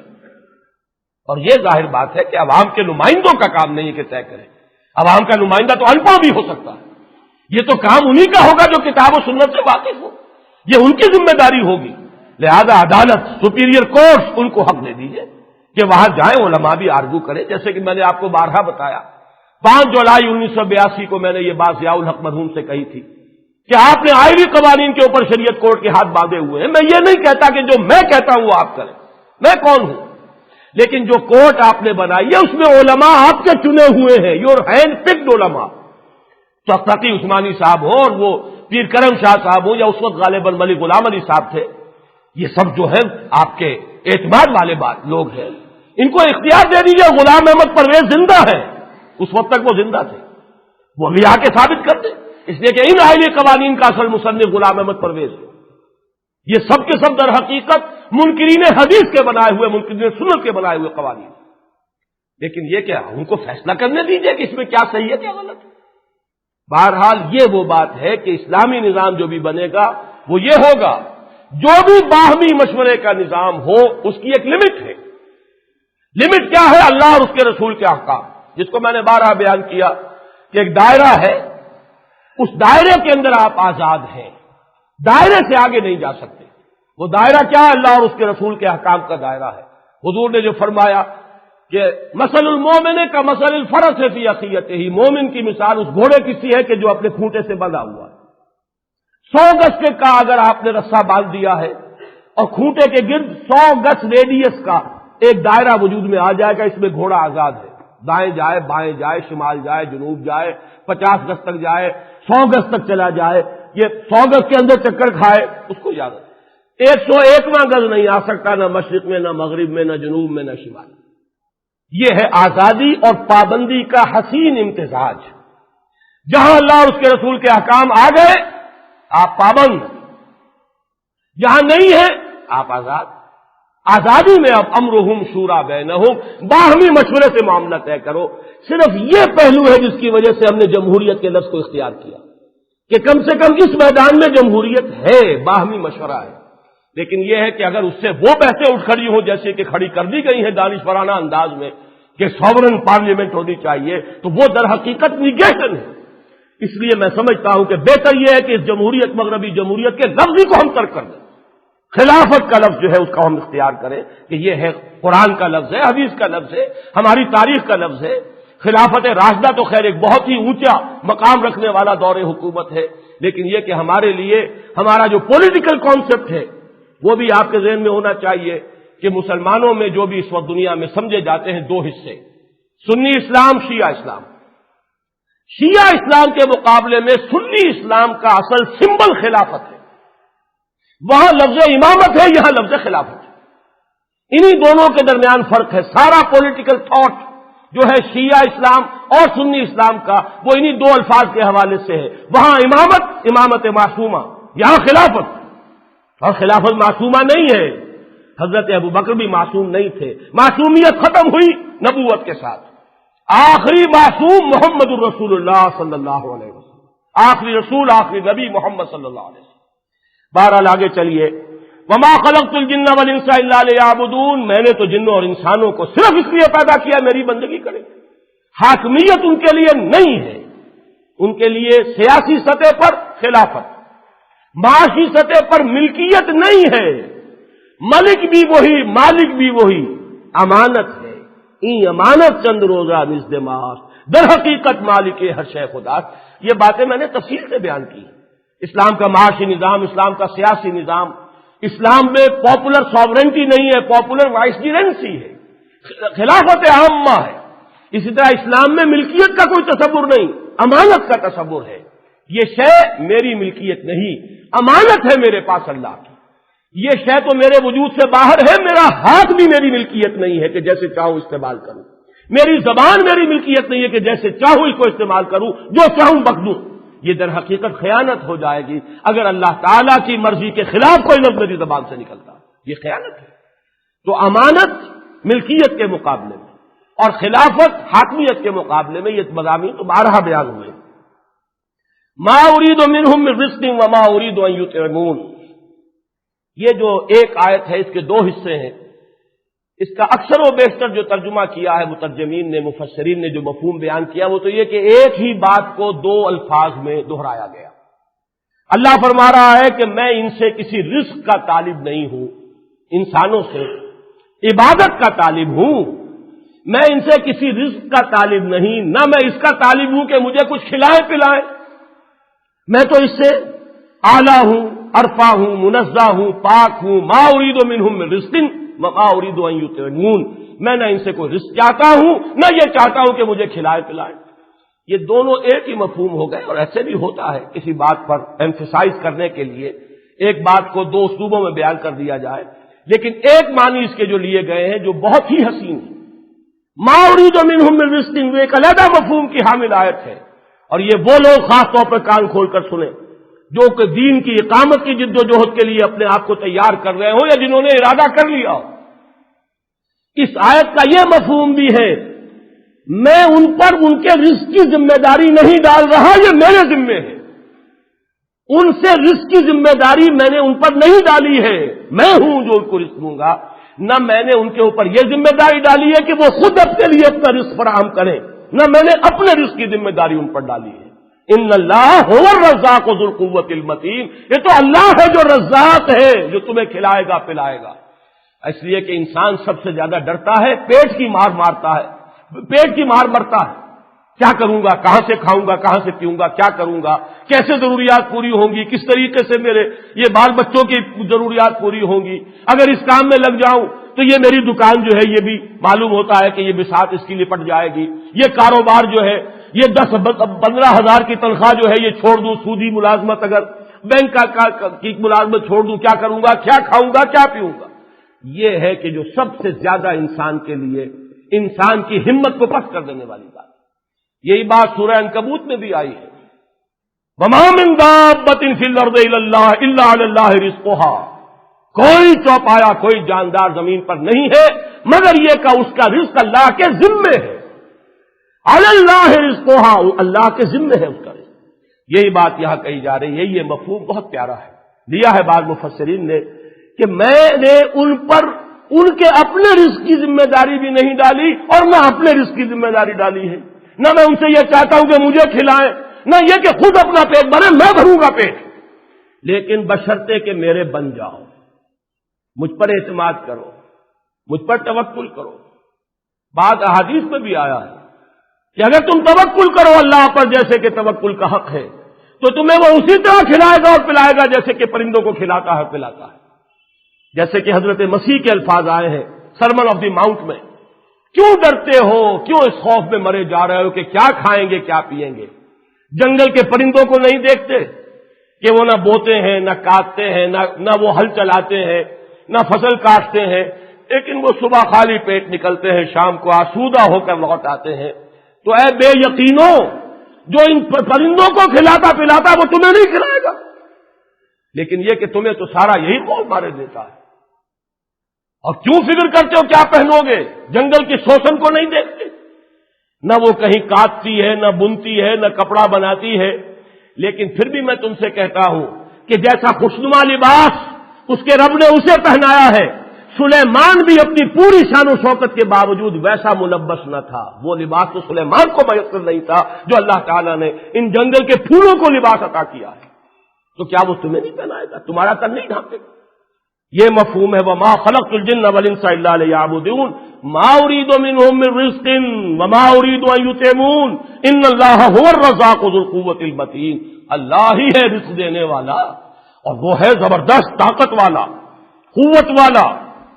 اور یہ ظاہر بات ہے کہ عوام کے نمائندوں کا کام نہیں ہے کہ طے کریں. عوام کا نمائندہ تو ان پڑھ بھی ہو سکتا ہے. یہ تو کام انہی کا ہوگا جو کتاب و سنت سے واقف ہو، یہ ان کی ذمہ داری ہوگی. لہذا عدالت، سپیریئر کورٹس ان کو حق دے دیجئے کہ وہاں جائیں، علماء بھی آرگو کریں. جیسے کہ میں نے آپ کو بارہا بتایا، 5 جولائی 1982 کو میں نے یہ بات ضیاء الحق مرحوم سے کہی تھی کہ آپ نے آئلی قوانین کے اوپر شریعت کورٹ کے ہاتھ باندھے ہوئے ہیں. میں یہ نہیں کہتا کہ جو میں کہتا ہوں وہ آپ کریں، میں کون ہوں؟ لیکن جو کوٹ آپ نے بنائی ہے اس میں علماء آپ کے چنے ہوئے ہیں، یور ہینڈ پکڈ علماء، تو تقی عثمانی صاحب ہو اور وہ پیر کرم شاہ صاحب ہو یا اس وقت غالباً ملک غلام علی صاحب تھے، یہ سب جو ہے آپ کے اعتماد والے لوگ ہیں، ان کو اختیار دے دیجیے۔ غلام احمد پرویز زندہ ہے، اس وقت تک وہ زندہ تھے، وہ ابھی آ کے ثابت کر دیں، اس لیے کہ ان آئینی قوانین کا اصل مصنف غلام احمد پرویز ہے۔ یہ سب کے سب در حقیقت منکرین حدیث کے بنائے ہوئے، منکرین سنت کے بنائے ہوئے قوانین، لیکن یہ کہ ان کو فیصلہ کرنے دیجیے کہ اس میں کیا صحیح ہے کیا غلط ہے۔ بہرحال یہ وہ بات ہے کہ اسلامی نظام جو بھی بنے گا وہ یہ ہوگا، جو بھی باہمی مشورے کا نظام ہو اس کی ایک لمٹ ہے۔ لمٹ کیا ہے؟ اللہ اور اس کے رسول کے احکام، جس کو میں نے بارہا بیان کیا کہ ایک دائرہ ہے، اس دائرے کے اندر آپ آزاد ہیں، دائرے سے آگے نہیں جا سکتے۔ وہ دائرہ کیا ہے؟ اللہ اور اس کے رسول کے احکام کا دائرہ ہے۔ حضور نے جو فرمایا کہ مثل المومن کا مثل الفرس فی اخیتہ، مومن کی مثال اس گھوڑے کی سی ہے کہ جو اپنے کھوٹے سے بندھا ہوا ہے۔ 100 گز کا اگر آپ نے رسہ باندھ دیا ہے اور کھوٹے کے گرد 100 گز ریڈیس کا ایک دائرہ وجود میں آ جائے گا، اس میں گھوڑا آزاد ہے، دائیں جائے بائیں جائے، شمال جائے جنوب جائے، 50 گز تک جائے، 100 گز تک چلا جائے، یہ 100 گز کے اندر چکر کھائے اس کو اجازت ہے۔ 101واں گز نہیں آ سکتا، نہ مشرق میں نہ مغرب میں نہ جنوب میں نہ شمال۔ یہ ہے آزادی اور پابندی کا حسین امتزاج۔ جہاں اللہ اور اس کے رسول کے احکام آ گئے آپ پابند، جہاں نہیں ہے آپ آزاد۔ آزادی میں اب امرہم شورا بینہم، باہمی مشورے سے معاملہ طے کرو۔ صرف یہ پہلو ہے جس کی وجہ سے ہم نے جمہوریت کے لفظ کو اختیار کیا کہ کم سے کم اس میدان میں جمہوریت ہے، باہمی مشورہ ہے۔ لیکن یہ ہے کہ اگر اس سے وہ بحثیں اٹھ کھڑی ہوں جیسے کہ کھڑی کر دی گئی ہیں دانشورانہ انداز میں کہ سوورن پارلیمنٹ ہونی چاہیے، تو وہ در حقیقت نیگیشن ہے۔ اس لیے میں سمجھتا ہوں کہ بہتر یہ ہے کہ اس جمہوریت، مغربی جمہوریت کے لفظ ہی کو ہم ترک کر دیں، خلافت کا لفظ جو ہے اس کا ہم اختیار کریں کہ یہ ہے قرآن کا لفظ ہے، حدیث کا لفظ ہے، ہماری تاریخ کا لفظ ہے۔ خلافت راشدہ تو خیر ایک بہت ہی اونچا مقام رکھنے والا دور حکومت ہے، لیکن یہ کہ ہمارے لیے ہمارا جو پولیٹیکل کانسیپٹ ہے وہ بھی آپ کے ذہن میں ہونا چاہیے کہ مسلمانوں میں جو بھی اس وقت دنیا میں سمجھے جاتے ہیں 2 حصے، سنی اسلام، شیعہ اسلام۔ شیعہ اسلام کے مقابلے میں سنی اسلام کا اصل سمبل خلافت ہے، وہاں لفظ امامت ہے، یہاں لفظ خلافت ہے۔ انہی دونوں کے درمیان فرق ہے۔ سارا پولیٹیکل تھاٹ جو ہے شیعہ اسلام اور سنی اسلام کا وہ انہی 2 الفاظ کے حوالے سے ہے۔ وہاں امامت، امامت معصومہ، یہاں خلافت، اور خلافت معصومہ نہیں ہے۔ حضرت ابو بکر بھی معصوم نہیں تھے، معصومیت ختم ہوئی نبوت کے ساتھ۔ آخری معصوم محمد الرسول اللہ صلی اللہ علیہ وسلم، آخری رسول، آخری نبی محمد صلی اللہ علیہ وسلم۔ بہرحال آگے چلیے، وما خلقت الجن والانس الا لیعبدون، میں نے تو جنوں اور انسانوں کو صرف اس لیے پیدا کیا میری بندگی کریں۔ حاکمیت ان کے لیے نہیں ہے، ان کے لیے سیاسی سطح پر خلافت، معاشی سطح پر ملکیت نہیں ہے، ملک بھی وہی مالک بھی وہی، امانت ہے۔ این امانت چند روزہ نزدماس، در حقیقت مالک ہر شے خدا۔ یہ باتیں میں نے تفصیل سے بیان کی۔ اسلام کا معاشی نظام، اسلام کا سیاسی نظام، اسلام میں پاپولر ساورنٹی نہیں ہے، پاپولر وائسرینسی ہے، خلافت عامہ ہے۔ اسی طرح اسلام میں ملکیت کا کوئی تصور نہیں، امانت کا تصور ہے۔ یہ شے میری ملکیت نہیں، امانت ہے میرے پاس اللہ کی، یہ شے تو میرے وجود سے باہر ہے، میرا ہاتھ بھی میری ملکیت نہیں ہے کہ جیسے چاہوں استعمال کروں، میری زبان میری ملکیت نہیں ہے کہ جیسے چاہوں اس کو استعمال کروں، جو چاہوں بک دوں۔ یہ در حقیقت خیانت ہو جائے گی اگر اللہ تعالیٰ کی مرضی کے خلاف کوئی لفظ میری زبان سے نکلتا، یہ خیانت ہے۔ تو امانت ملکیت کے مقابلے میں اور خلافت حاکمیت کے مقابلے میں یہ مضامین تو بارہا بیان ہوئے۔ ما اريد منهم من رزق وما اريد ان يطعمون، یہ جو ایک آیت ہے اس کے 2 حصے ہیں۔ اس کا اکثر و بیشتر جو ترجمہ کیا ہے مترجمین نے، مفسرین نے جو مفہوم بیان کیا وہ تو یہ کہ ایک ہی بات کو 2 الفاظ میں دہرایا گیا۔ اللہ فرما رہا ہے کہ میں ان سے کسی رزق کا طالب نہیں ہوں، انسانوں سے عبادت کا طالب ہوں، میں ان سے کسی رزق کا طالب نہیں، نہ میں اس کا طالب ہوں کہ مجھے کچھ کھلائے پلائے، میں تو اس سے اعلیٰ ہوں، ارفع ہوں، منزہ ہوں، پاک ہوں۔ ما اريد منهم من رزق وما اريد ان يطعمون، میں نہ ان سے کوئی رزق چاہتا ہوں نہ یہ چاہتا ہوں کہ مجھے کھلائے پلائے۔ یہ دونوں ایک ہی مفہوم ہو گئے، اور ایسے بھی ہوتا ہے کسی بات پر ایمفیسائز کرنے کے لیے ایک بات کو دو اسلوبوں میں بیان کر دیا جائے، لیکن ایک معنی اس کے جو لیے گئے ہیں جو بہت ہی حسین ہے۔ ما اريد منهم من رزق، وہ ایک علیحدہ مفہوم کی حامل آیت ہے، اور یہ وہ لوگ خاص طور پر کان کھول کر سنیں جو کہ دین کی اقامت کی جد و جہد کے لیے اپنے آپ کو تیار کر رہے ہوں یا جنہوں نے ارادہ کر لیا ہو۔ اس آیت کا یہ مفہوم بھی ہے، میں ان پر ان کے رزق کی ذمہ داری نہیں ڈال رہا، یہ میرے ذمے ہے۔ ان سے رزق کی ذمہ داری میں نے ان پر نہیں ڈالی ہے، میں ہوں جو ان کو رزق دوں گا، نہ میں نے ان کے اوپر یہ ذمہ داری ڈالی ہے کہ وہ خود اپنے لیے اپنا رزق فراہم کریں، نہ میں نے اپنے رزق کی ذمہ داری ان پر ڈالی ہے۔ ان اللہ هو الرزاق ذو القوۃ المتین، یہ تو اللہ ہے جو رزاق ہے، جو تمہیں کھلائے گا پلائے گا۔ اس لیے کہ انسان سب سے زیادہ ڈرتا ہے، پیٹ کی مار مارتا ہے، پیٹ کی مار مرتا ہے، کیا کروں گا، کہاں سے کھاؤں گا، کہاں سے پیوں گا، کیا کروں گا، کیسے ضروریات پوری ہوں گی، کس طریقے سے میرے یہ بال بچوں کی ضروریات پوری ہوں گی، اگر اس کام میں لگ جاؤں تو یہ میری دکان جو ہے یہ بھی معلوم ہوتا ہے کہ یہ بساط اس کی لپٹ جائے گی، یہ کاروبار جو ہے یہ 10-15 ہزار کی تنخواہ جو ہے یہ چھوڑ دوں، سودی ملازمت اگر بینک کی ملازمت چھوڑ دوں، کیا کروں گا، کیا کھاؤں گا، کیا پیوں گا۔ یہ ہے کہ جو سب سے زیادہ انسان کے لیے انسان کی ہمت کو پست کر دینے والی بات، یہی بات سورہ عنکبوت میں بھی آئی ہے، وَمَا مِن دَابَّةٍ فِي الْأَرْضِ إِلَّا عَلَى اللَّهِ رِزْقُهَا، کوئی چوپایا کوئی جاندار زمین پر نہیں ہے مگر یہ کہ اس کا رزق اللہ کے ذمے ہے، عَلَى اللَّهِ رِزْقُهَا، اللہ کے ذمے ہے اس کا رزق۔ یہی بات یہاں کہی جا رہی ہے، یہ مفہوم بہت پیارا ہے، لیا ہے بعض مفسرین نے کہ میں نے ان پر ان کے اپنے رزق کی ذمہ داری بھی نہیں ڈالی اور نہ اپنے رزق کی ذمہ داری ڈالی ہے، نہ میں ان سے یہ چاہتا ہوں کہ مجھے کھلائیں، نہ یہ کہ خود اپنا پیٹ بھرے، میں بھروں گا پیٹ، لیکن بشرطے کہ میرے بن جاؤ، مجھ پر اعتماد کرو، مجھ پر توکل کرو۔ بعض احادیث میں بھی آیا ہے کہ اگر تم توکل کرو اللہ پر جیسے کہ توکل کا حق ہے تو تمہیں وہ اسی طرح کھلائے گا اور پلائے گا جیسے کہ پرندوں کو کھلاتا ہے پلاتا ہے۔ جیسے کہ حضرت مسیح کے الفاظ آئے ہیں سرمن آف دی ماؤنٹ میں، کیوں ڈرتے ہو، کیوں اس خوف میں مرے جا رہے ہو کہ کیا کھائیں گے کیا پیئیں گے؟ جنگل کے پرندوں کو نہیں دیکھتے کہ وہ نہ بوتے ہیں نہ کاٹتے ہیں نہ وہ ہل چلاتے ہیں نہ فصل کاٹتے ہیں، لیکن وہ صبح خالی پیٹ نکلتے ہیں، شام کو آسودہ ہو کر لوٹ آتے ہیں۔ تو اے بے یقینوں، جو ان پرندوں کو کھلاتا پلاتا وہ تمہیں نہیں کھلائے گا، لیکن یہ کہ تمہیں تو سارا یہی قول مارے دیتا ہے، اور کیوں فکر کرتے ہو کیا پہنو گے؟ جنگل کے شوشن کو نہیں دیکھتے، نہ وہ کہیں کاٹتی ہے نہ بنتی ہے نہ کپڑا بناتی ہے، لیکن پھر بھی میں تم سے کہتا ہوں کہ جیسا خوشنما لباس اس کے رب نے اسے پہنایا ہے، سلیمان بھی اپنی پوری شان و شوکت کے باوجود ویسا ملبس نہ تھا، وہ لباس تو سلیمان کو میسر نہیں تھا جو اللہ تعالیٰ نے ان جنگل کے پھولوں کو لباس عطا کیا ہے، تو کیا وہ تمہیں نہیں پہنائے گا، تمہارا تن نہیں ڈھانپے گا؟ یہ مفہوم ہے وَمَا خَلَقْتُ الْجِنَّ وَالْإِنسَ إِلَّا لِيَعْبُدُونِ مَا أُرِيدُ مِنْهُم مِّن رِّزْقٍ وَمَا أُرِيدُ أَن يُطْعِمُونِ إِنَّ اللَّهَ هُوَ الرَّزَّاقُ ذُو الْقُوَّةِ الْمَتِينُ، اللہ ہی ہے رزق دینے والا اور وہ ہے زبردست طاقت والا، قوت والا،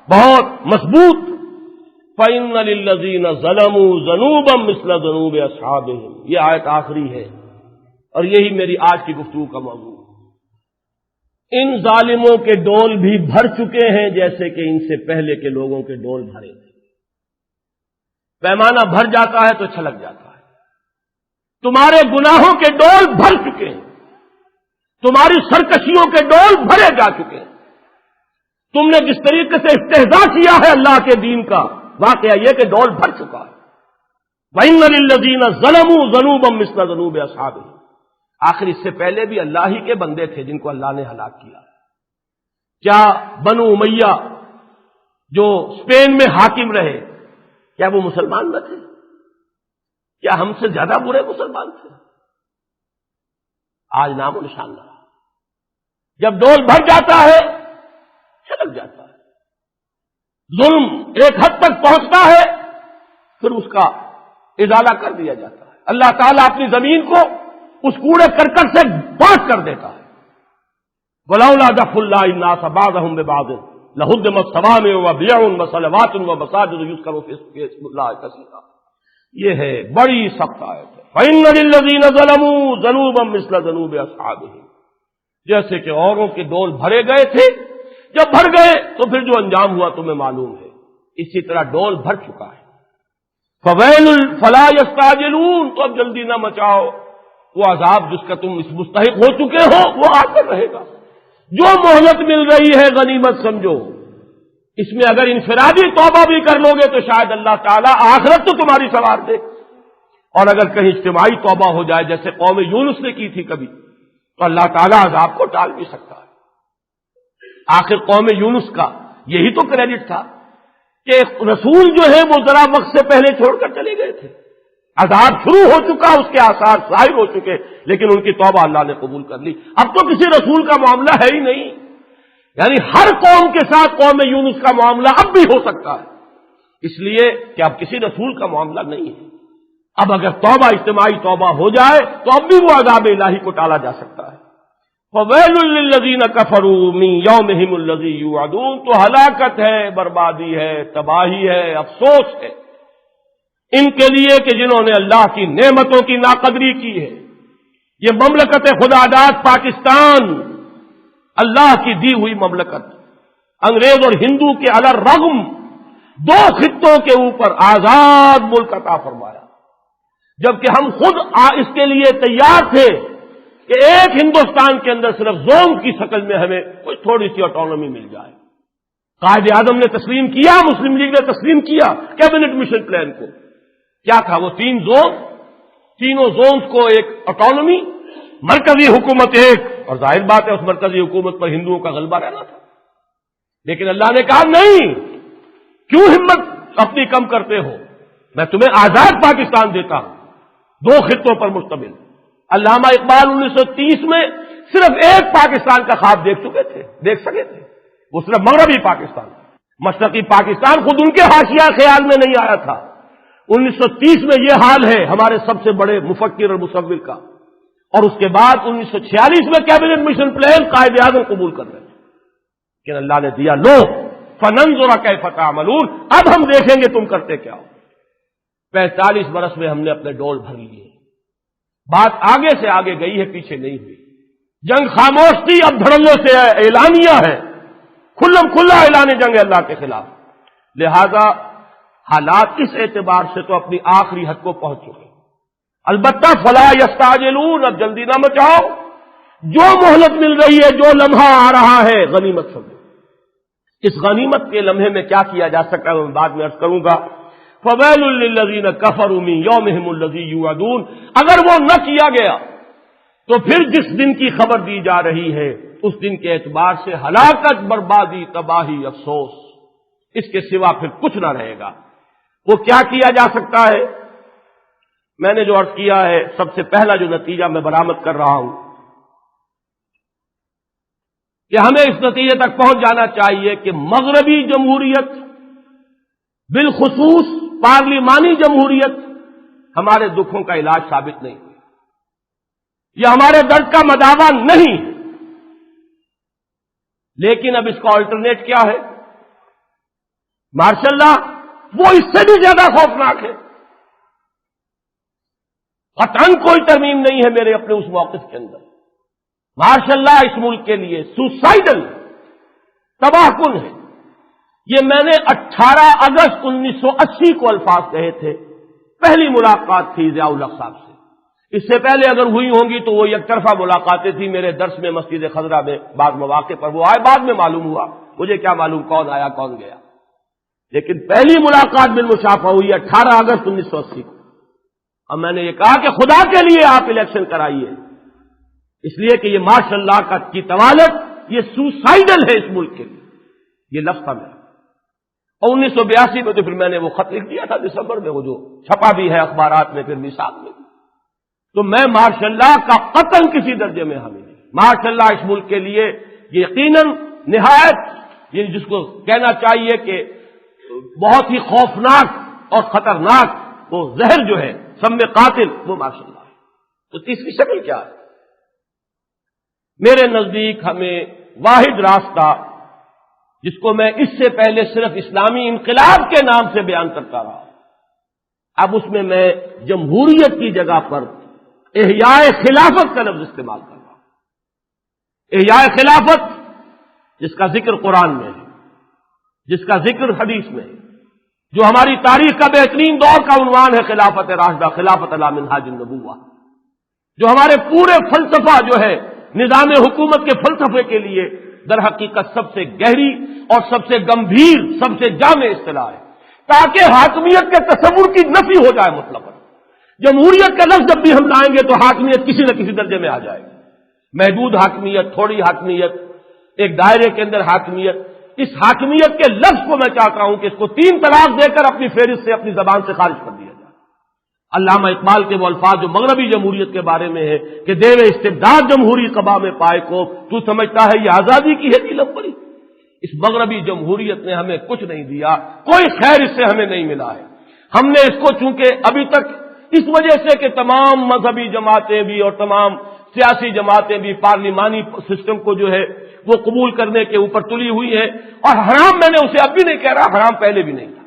بہت مضبوط۔ فَإِنَّ لِلَّذِينَ ظَلَمُوا ذَنُوبًا مِثْلَ ذُنُوبِ أَصْحَابِهِمْ، یہ آیت آخری ہے اور یہی میری آج کی گفتگو کا موضوع۔ ان ظالموں کے ڈول بھی بھر چکے ہیں جیسے کہ ان سے پہلے کے لوگوں کے ڈول بھرے تھے، پیمانہ بھر جاتا ہے تو چھلک جاتا ہے، تمہارے گناہوں کے ڈول بھر چکے ہیں، تمہاری سرکشیوں کے ڈول بھرے جا چکے ہیں، تم نے جس طریقے سے استہزاء کیا ہے اللہ کے دین کا، واقعہ یہ کہ ڈول بھر چکا ہے۔ وَإِنَّ لِلَّذِينَ ظَلَمُوا ذَنُوبًا مِثْلَ ذُنُوبِ أَصْحَابِهِمْ، آخر اس سے پہلے بھی اللہ ہی کے بندے تھے جن کو اللہ نے ہلاک کیا۔ کیا بنو امیہ جو اسپین میں حاکم رہے کیا وہ مسلمان نہ تھے؟ کیا ہم سے زیادہ برے مسلمان تھے؟ آج نام و نشان نہ رہا، جب ڈول بھر جاتا ہے چھلک جاتا ہے، ظلم ایک حد تک پہنچتا ہے پھر اس کا ازالہ کر دیا جاتا ہے، اللہ تعالیٰ اپنی زمین کو اس کوڑے کرکٹ سے پاک کر دیتا ہے۔ وَلَوْلَا دَفْعُ اللَّهِ النَّاسَ بَعْضَهُم بِبَعْضٍ لہدمت صوامع وبیع وصلوات ومساجد یذکر فیہا اسم اللہ کثیرا. یہ ہے بڑی سخت آیت ہے. فإن للذین ظلموا ذنوبا مثل ذنوب اصحابہم. جیسے کہ اوروں کے ڈول بھرے گئے تھے، جب بھر گئے تو پھر جو انجام ہوا تمہیں معلوم ہے. اسی طرح ڈول بھر چکا ہے. فویل فلا یستعجلون، تو اب جلدی نہ مچاؤ، وہ عذاب جس کا تم اس مستحق ہو چکے ہو وہ آتا رہے گا. جو مہلت مل رہی ہے غنیمت سمجھو. اس میں اگر انفرادی توبہ بھی کر لو گے تو شاید اللہ تعالیٰ آخرت تو تمہاری سنوار دے، اور اگر کہیں اجتماعی توبہ ہو جائے جیسے قوم یونس نے کی تھی کبھی، تو اللہ تعالیٰ عذاب کو ٹال بھی سکتا ہے. آخر قوم یونس کا یہی تو کریڈٹ تھا کہ رسول جو ہے وہ ذرا وقت سے پہلے چھوڑ کر چلے گئے تھے. عذاب شروع ہو چکا، اس کے آثار ظاہر ہو چکے، لیکن ان کی توبہ اللہ نے قبول کر لی. اب تو کسی رسول کا معاملہ ہے ہی نہیں، یعنی ہر قوم کے ساتھ قوم یونس کا معاملہ اب بھی ہو سکتا ہے، اس لیے کہ اب کسی رسول کا معاملہ نہیں ہے. اب اگر توبہ اجتماعی توبہ ہو جائے تو اب بھی وہ عذاب الہی کو ٹالا جا سکتا ہے. فویل للذین کفروا من یومہم الذی یوعدون. تو ہلاکت ہے، بربادی ہے، تباہی ہے، افسوس ہے ان کے لیے کہ جنہوں نے اللہ کی نعمتوں کی ناقدری کی ہے. یہ مملکت خداداد پاکستان اللہ کی دی ہوئی مملکت، انگریز اور ہندو کے علی الرغم دو خطوں کے اوپر آزاد ملک عطا فرمایا، جبکہ ہم خود اس کے لیے تیار تھے کہ ایک ہندوستان کے اندر صرف زون کی شکل میں ہمیں کوئی تھوڑی سی آٹونومی مل جائے. قائد اعظم نے تسلیم کیا، مسلم لیگ نے تسلیم کیا کیبنٹ مشن پلان کو. کیا تھا وہ 3 زون، تینوں زونز کو ایک آٹونومی، مرکزی حکومت ایک، اور ظاہر بات ہے اس مرکزی حکومت پر ہندوؤں کا غلبہ رہنا تھا. لیکن اللہ نے کہا نہیں، کیوں ہمت اپنی کم کرتے ہو، میں تمہیں آزاد پاکستان دیتا ہوں 2 خطوں پر مشتمل. علامہ اقبال 1930 میں صرف ایک پاکستان کا خواب دیکھ سکے تھے، وہ صرف مغربی پاکستان. مشرقی پاکستان خود ان کے حاشیہ خیال میں نہیں آیا تھا. 1930 میں یہ حال ہے ہمارے سب سے بڑے مفکر اور مصور کا، اور اس کے بعد 1946 میں cabinet mission plan Quaid Azam قبول کر رہے تھے. لیکن اللہ نے دیا لو فننظر کیف تعملون، اب ہم دیکھیں گے تم کرتے کیا ہو. 45 برس میں ہم نے اپنے ڈول بھر لیے. بات آگے سے آگے گئی ہے، پیچھے نہیں ہوئی. جنگ خاموش تھی، اب دھڑلوں سے اعلانیہ ہے، کھلا اعلان جنگ اللہ کے خلاف. لہذا حالات اس اعتبار سے تو اپنی آخری حد کو پہنچ چکے. البتہ فلا یستعجلون، اب جلدی نہ مچاؤ، جو مہلت مل رہی ہے، جو لمحہ آ رہا ہے غنیمت سمجھو. اس غنیمت کے لمحے میں کیا کیا جا سکتا ہے میں بعد میں عرض کروں گا. فویل للذین کفروا من یومہم الذی یوعدون. اگر وہ نہ کیا گیا تو پھر جس دن کی خبر دی جا رہی ہے اس دن کے اعتبار سے ہلاکت، بربادی، تباہی، افسوس، اس کے سوا پھر کچھ نہ رہے گا. وہ کیا کیا جا سکتا ہے؟ میں نے جو عرض کیا ہے، سب سے پہلا جو نتیجہ میں برآمد کر رہا ہوں کہ ہمیں اس نتیجے تک پہنچ جانا چاہیے کہ مغربی جمہوریت، بالخصوص پارلیمانی جمہوریت، ہمارے دکھوں کا علاج ثابت نہیں ہوئی. یہ ہمارے درد کا مداوا نہیں. لیکن اب اس کا آلٹرنیٹ کیا ہے؟ ماشاء اللہ وہ اس سے بھی زیادہ خوفناک ہے. قطعاً کوئی ترمیم نہیں ہے میرے اپنے اس موقف کے اندر. ماشاء اللہ اس ملک کے لیے سوسائڈل، تباہ کن ہے. یہ میں نے 18 اگست 1980 کو الفاظ کہے تھے. پہلی ملاقات تھی ضیاء الحق صاحب سے. اس سے پہلے اگر ہوئی ہوں گی تو وہ یک طرفہ ملاقاتیں تھی. میرے درس میں مسجد خضرہ میں بعض مواقع پر وہ آئے، بعد میں معلوم ہوا، مجھے کیا معلوم کون آیا کون گیا. لیکن پہلی ملاقات بالمشافہ ہوئی 18 اگست 1980 کو. اب میں نے یہ کہا کہ خدا کے لیے آپ الیکشن کرائیے، اس لیے کہ یہ ماشاء اللہ کی طوالت یہ سوسائڈل ہے اس ملک کے لیے. یہ لفظ تھا میرا. اور 1982 میں تو پھر میں نے وہ خط لکھ دیا تھا دسمبر میں، وہ جو چھپا بھی ہے اخبارات میں، پھر میثاق میں. تو میں ماشاء اللہ کا قطعاً کسی درجے میں حامی نہیں. ماشاء اللہ اس ملک کے لیے یہ یقیناً نہایت، یہ جس کو کہنا چاہیے کہ بہت ہی خوفناک اور خطرناک وہ زہر جو ہے سم قاتل، وہ ماشاء اللہ ہے. تو تیسری شکل کیا ہے؟ میرے نزدیک ہمیں واحد راستہ جس کو میں اس سے پہلے صرف اسلامی انقلاب کے نام سے بیان کرتا رہا، اب اس میں جمہوریت کی جگہ پر احیاء خلافت کا لفظ استعمال کر رہا ہوں۔ احیاء خلافت جس کا ذکر قرآن میں ہے، جس کا ذکر حدیث میں ہے، جو ہماری تاریخ کا بہترین دور کا عنوان ہے خلافت راشدہ، خلافت علی منہاج النبوہ، جو ہمارے پورے فلسفہ جو ہے نظام حکومت کے فلسفے کے لیے در حقیقت سب سے گہری اور سب سے گمبھیر، سب سے جامع اصطلاح ہے، تاکہ حاکمیت کے تصور کی نفی ہو جائے مطلق۔ جمہوریت کا لفظ جب بھی ہم لائیں گے تو حاکمیت کسی نہ کسی درجے میں آ جائے گی، محدود حاکمیت، تھوڑی حاکمیت، ایک دائرے کے اندر حاکمیت۔ اس حاکمیت کے لفظ کو میں چاہتا ہوں کہ اس کو 3 طلاق دے کر اپنی فہرست سے، اپنی زبان سے خارج کر دیا جائے۔ علامہ اقبال کے وہ الفاظ جو مغربی جمہوریت کے بارے میں ہے کہ دیو استبداد جمہوری قبا میں پائے کو، تو سمجھتا ہے یہ آزادی کی ہے نیلم پری۔ اس مغربی جمہوریت نے ہمیں کچھ نہیں دیا، کوئی خیر اس سے ہمیں نہیں ملا ہے۔ ہم نے اس کو چونکہ ابھی تک اس وجہ سے کہ تمام مذہبی جماعتیں بھی اور تمام سیاسی جماعتیں بھی پارلیمانی سسٹم کو جو ہے وہ قبول کرنے کے اوپر تلی ہوئی ہے، اور حرام میں نے اسے اب بھی نہیں کہہ رہا، حرام پہلے بھی نہیں تھا،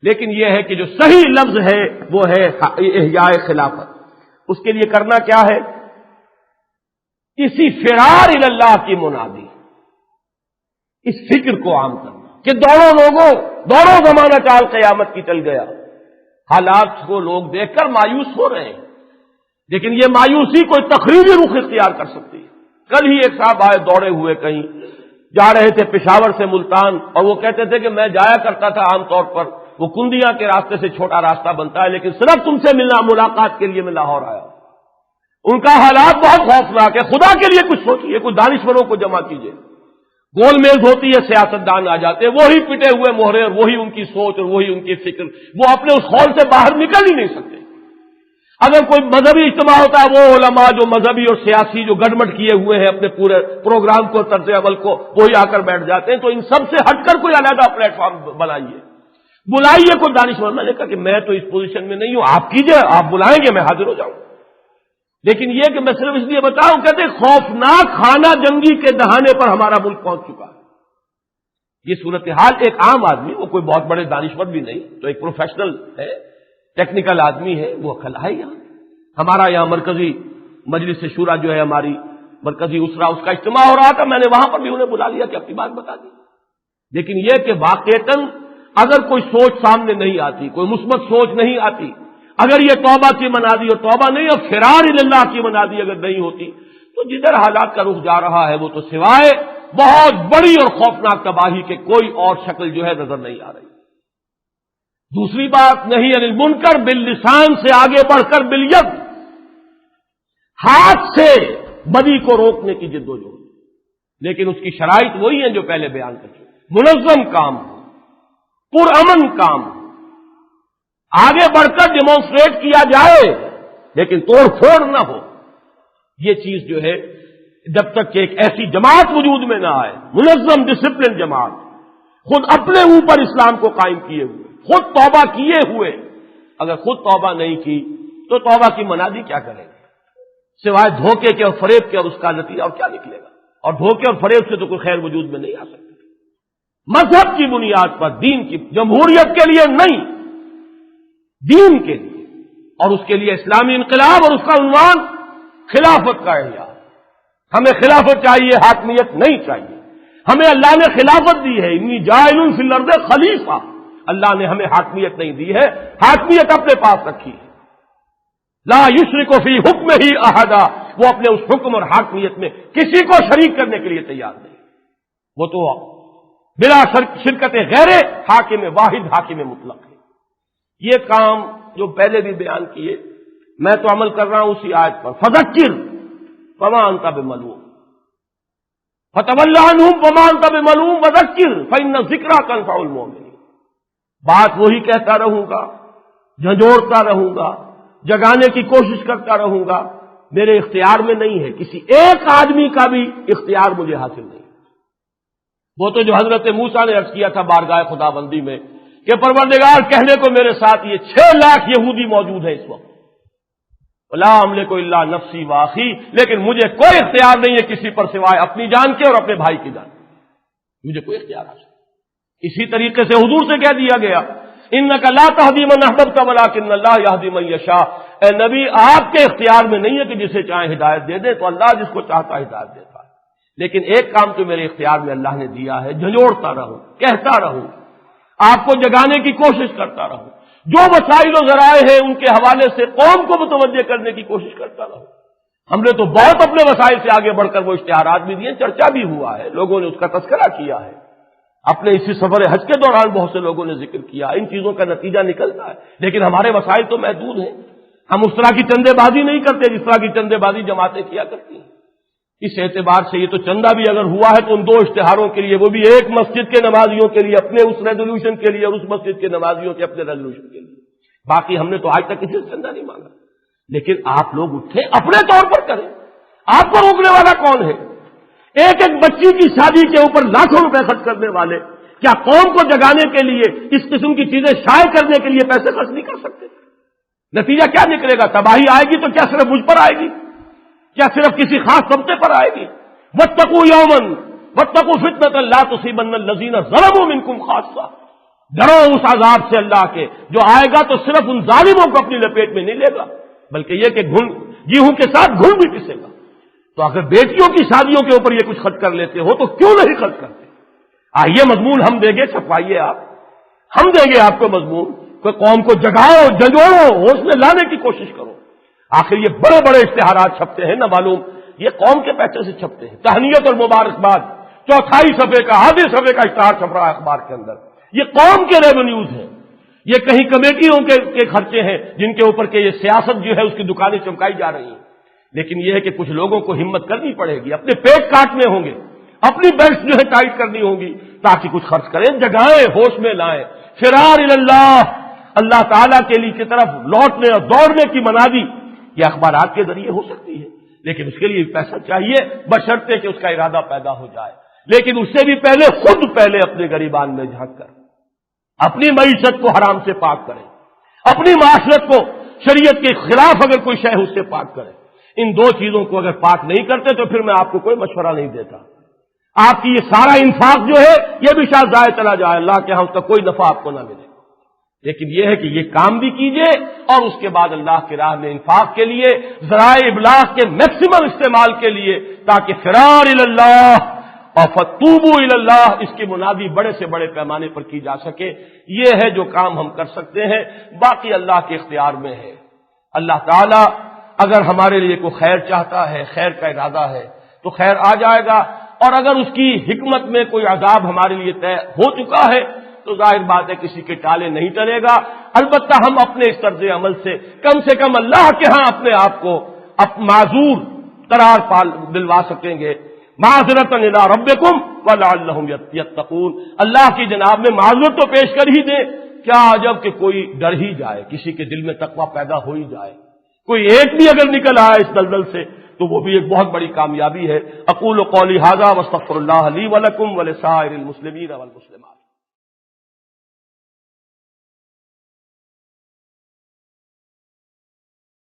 لیکن یہ ہے کہ جو صحیح لفظ ہے وہ ہے احیاء خلافت۔ اس کے لیے کرنا کیا ہے؟ اسی فرار اللہ کی منادی، اس فکر کو عام کرنا کہ دوڑو زمانہ چال قیامت کی چل گیا۔ حالات کو لوگ دیکھ کر مایوس ہو رہے ہیں، لیکن یہ مایوسی کوئی تخریبی رخ اختیار کر سکتی ہے۔ کل ہی ایک صاحب آئے دوڑے ہوئے، کہیں جا رہے تھے پشاور سے ملتان، اور وہ کہتے تھے کہ میں جایا کرتا تھا عام طور پر، وہ کندیا کے راستے سے چھوٹا راستہ بنتا ہے، لیکن صرف تم سے ملاقات کے لیے میں لاہور آیا۔ ان کا حالات بہت خوفناک ہے، خدا کے لیے کچھ سوچیے، کچھ دانشوروں کو جمع کیجیے۔ گول میز ہوتی ہے، سیاستدان آ جاتے ہیں، وہی پٹے ہوئے مہرے، اور وہی ان کی سوچ اور وہی ان کی فکر، وہ اپنے اس خول سے باہر نکل ہی نہیں سکتے۔ اگر کوئی مذہبی اجتماع ہوتا ہے، وہ علماء جو مذہبی اور سیاسی جو گڑمٹ کیے ہوئے ہیں اپنے پورے پروگرام کو، طرز عمل کو، وہی آ کر بیٹھ جاتے ہیں۔ تو ان سب سے ہٹ کر کوئی علیحدہ پلیٹ فارم بنائیے، بلائیے کوئی دانشور۔ میں نے کہا کہ میں تو اس پوزیشن میں نہیں ہوں، آپ کیجئے، آپ بلائیں گے میں حاضر ہو جاؤں، لیکن یہ کہ میں صرف اس لیے بتاؤں، کہتے خوفناک خانہ جنگی کے دہانے پر ہمارا ملک پہنچ چکا ہے۔ یہ صورتحال ایک عام آدمی، وہ کوئی بہت بڑے دانشور بھی نہیں، تو ایک پروفیشنل ہے، ٹیکنیکل آدمی ہے، وہ کھلا ہے یہاں ہمارا، یہاں مرکزی مجلس شورا جو ہے ہماری مرکزی اسرا، اس کا اجتماع ہو رہا تھا، میں نے وہاں پر بھی انہیں بلا لیا کہ اپنی بات بتا دی۔ لیکن یہ کہ واقعتاً اگر کوئی سوچ سامنے نہیں آتی، کوئی مثبت سوچ نہیں آتی، اگر یہ توبہ کی منادی اور توبہ نہیں اور فرار اللہ کی منادی اگر نہیں ہوتی، تو جدھر حالات کا رخ جا رہا ہے وہ تو سوائے بہت بڑی اور خوفناک تباہی کے کوئی اور شکل جو ہے نظر نہیں آ رہی۔ دوسری بات، نہیں انل منکر باللسان سے آگے بڑھ کر بالید، ہاتھ سے بدی کو روکنے کی جدوجہد، لیکن اس کی شرائط وہی ہیں جو پہلے بیان کر چکے، منظم کام، پرامن کام، آگے بڑھ کر ڈیمانسٹریٹ کیا جائے لیکن توڑ پھوڑ نہ ہو۔ یہ چیز جو ہے جب تک کہ ایک ایسی جماعت وجود میں نہ آئے، منظم ڈسپلن جماعت، خود اپنے اوپر اسلام کو قائم کیے ہوئے، خود توبہ کیے ہوئے، اگر خود توبہ نہیں کی تو توبہ کی منادی کیا کرے گا سوائے دھوکے کے اور فریب کے، اور اس کا نتیجہ اور کیا نکلے گا؟ اور دھوکے اور فریب سے تو کوئی خیر وجود میں نہیں آ سکتی۔ مذہب کی بنیاد پر، دین کی، جمہوریت کے لیے نہیں، دین کے لیے، اور اس کے لیے اسلامی انقلاب اور اس کا عنوان خلافت کا احیاء۔ ہمیں خلافت چاہیے، حاکمیت نہیں چاہیے۔ ہمیں اللہ نے خلافت دی ہے، انی جاعل فی الارض خلیفہ، اللہ نے ہمیں حاکمیت نہیں دی ہے، حاکمیت اپنے پاس رکھی ہے۔ لا یشرک فی حکم ہی احدا، وہ اپنے اس حکم اور حاکمیت میں کسی کو شریک کرنے کے لیے تیار نہیں، وہ تو بلا شرکت غیر حاکم واحد، حاکم مطلق ہے۔ یہ کام جو پہلے بھی بیان کیے، میں تو عمل کر رہا ہوں اسی آیت پر، فذکر فما انت بملوم فتول عنہم فما انت بملوم وذکر فإن الذکریٰ تنفع المؤمنین۔ بات وہی کہتا رہوں گا، جھنجھوڑتا رہوں گا، جگانے کی کوشش کرتا رہوں گا، میرے اختیار میں نہیں ہے، کسی ایک آدمی کا بھی اختیار مجھے حاصل نہیں۔ وہ تو جو حضرت موسیٰ نے عرض کیا تھا بارگاہ خدا بندی میں کہ پروردگار کہنے کو میرے ساتھ یہ 6 لاکھ یہودی موجود ہیں اس وقت، لا املک الا نفسی واخی، لیکن مجھے کوئی اختیار نہیں ہے کسی پر سوائے اپنی جان کے اور اپنے بھائی کی جان۔ مجھے کوئی اختیار حاصل نہیں۔ اسی طریقے سے حضور سے کہہ دیا گیا انک لا تہدی من احببت ولکن اللہ یہدی من یشاء، اے نبی آپ کے اختیار میں نہیں ہے کہ جسے چاہے ہدایت دے دے، تو اللہ جس کو چاہتا ہے ہدایت دیتا ہے، لیکن ایک کام تو میرے اختیار میں اللہ نے دیا ہے، جھنجھوڑتا رہوں، کہتا رہوں، آپ کو جگانے کی کوشش کرتا رہوں، جو وسائل و ذرائع ہیں ان کے حوالے سے قوم کو متوجہ کرنے کی کوشش کرتا رہوں۔ ہم نے تو بہت اپنے وسائل سے آگے بڑھ کر وہ اشتہارات بھی دیے، چرچا بھی ہوا ہے، لوگوں نے اس کا تذکرہ کیا ہے، اپنے اسی سفر حج کے دوران بہت سے لوگوں نے ذکر کیا، ان چیزوں کا نتیجہ نکلتا ہے، لیکن ہمارے وسائل تو محدود ہیں، ہم اس طرح کی چندے بازی نہیں کرتے جس طرح کی چندے بازی جماعتیں کیا کرتی ہیں۔ اس اعتبار سے یہ تو چندہ بھی اگر ہوا ہے تو ان 2 اشتہاروں کے لیے، وہ بھی ایک مسجد کے نمازیوں کے لیے اپنے اس ریزولوشن کے لیے اور اس مسجد کے نمازیوں کے اپنے ریزولوشن کے لیے، باقی ہم نے تو آج تک کسی سے چندہ نہیں مانگا، لیکن آپ لوگ اٹھے اپنے طور پر کریں، آپ کو روکنے والا کون ہے؟ ایک ایک بچی کی شادی کے اوپر لاکھوں روپے خرچ کرنے والے کیا قوم کو جگانے کے لیے اس قسم کی چیزیں شائع کرنے کے لیے پیسے خرچ نہیں کر سکتے؟ نتیجہ کیا نکلے گا؟ تباہی آئے گی تو کیا صرف مجھ پر آئے گی؟ کیا صرف کسی خاص طبقے پر آئے گی؟ واتقوا یوما واتقوا فتنۃ لا تصیبن الذین ظلموا منکم خاصہ، ڈرو اس عذاب سے اللہ کے جو آئے گا تو صرف ان ظالموں کو اپنی لپیٹ میں نہیں لے گا، بلکہ یہ کہ گیہوں کے ساتھ گھن بھی پسے گا۔ تو اگر بیٹیوں کی شادیوں کے اوپر یہ کچھ خرچ کر لیتے ہو تو کیوں نہیں خرچ کرتے؟ آئیے مضمون ہم دیں گے، چھپائیے آپ، ہم دیں گے آپ کو مضمون، کوئی قوم کو جگاؤ، جگوڑو، ہوش میں لانے کی کوشش کرو۔ آخر یہ بڑے بڑے اشتہارات چھپتے ہیں، نہ معلوم یہ قوم کے پیسے سے چھپتے ہیں، تہنیت اور مبارکباد 4 صفحے کا آدھے صفحے کا اشتہار چھپ رہا ہے اخبار کے اندر، یہ قوم کے ریونیوز ہیں، یہ کہیں کمیٹیوں کے خرچے ہیں جن کے اوپر کہ یہ سیاست جو ہے اس کی دکانیں چمکائی جا رہی ہیں، لیکن یہ ہے کہ کچھ لوگوں کو ہمت کرنی پڑے گی، اپنے پیٹ کاٹنے ہوں گے، اپنی بیلٹ جو ہے ٹائٹ کرنی ہوگی تاکہ کچھ خرچ کریں، جگائیں، ہوش میں لائیں۔ فرار اللہ، اللہ تعالیٰ کے لیے کی طرف لوٹنے اور دوڑنے کی منادی یہ اخبارات کے ذریعے ہو سکتی ہے، لیکن اس کے لیے پیسہ چاہیے، بشرطے کہ اس کا ارادہ پیدا ہو جائے، لیکن اس سے بھی پہلے اپنے گریبان میں جھانک کر اپنی معیشت کو حرام سے پاک کریں، اپنی معاشرت کو شریعت کے خلاف اگر کوئی شے اس سے پاک کریں۔ ان 2 چیزوں کو اگر پاک نہیں کرتے تو پھر میں آپ کو کوئی مشورہ نہیں دیتا، آپ کی یہ سارا انفاق جو ہے یہ بھی شاید ضائع چلا جائے، اللہ کے ہاں اس کا کوئی نفع آپ کو نہ ملے، لیکن یہ ہے کہ یہ کام بھی کیجئے اور اس کے بعد اللہ کی راہ میں انفاق کے لیے ذرائع ابلاغ کے میکسیمم استعمال کے لیے، تاکہ فرار اللہ اور فتوبوا الی اللہ اس کی منادی بڑے سے بڑے پیمانے پر کی جا سکے۔ یہ ہے جو کام ہم کر سکتے ہیں، باقی اللہ کے اختیار میں ہے۔ اللہ تعالی اگر ہمارے لیے کوئی خیر چاہتا ہے، خیر کا ارادہ ہے تو خیر آ جائے گا، اور اگر اس کی حکمت میں کوئی عذاب ہمارے لیے طے ہو چکا ہے تو ظاہر بات ہے کسی کے ٹالے نہیں ٹلے گا، البتہ ہم اپنے اس طرز عمل سے کم اللہ کے ہاں اپنے آپ کو معذور قرار دلوا سکیں گے۔ معذرۃ الی ربکم ولعلہم یتقون، اللہ کی جناب میں معذرت تو پیش کر ہی دیں، کیا عجب کہ کوئی ڈر ہی جائے، کسی کے دل میں تقویٰ پیدا ہو ہی جائے، کوئی ایک بھی اگر نکل آئے اس دلدل سے تو وہ بھی ایک بہت بڑی کامیابی ہے۔ اقول قولی ھذا واستغفر اللہ لی ولکم ولسائر المسلمین والمسلمات۔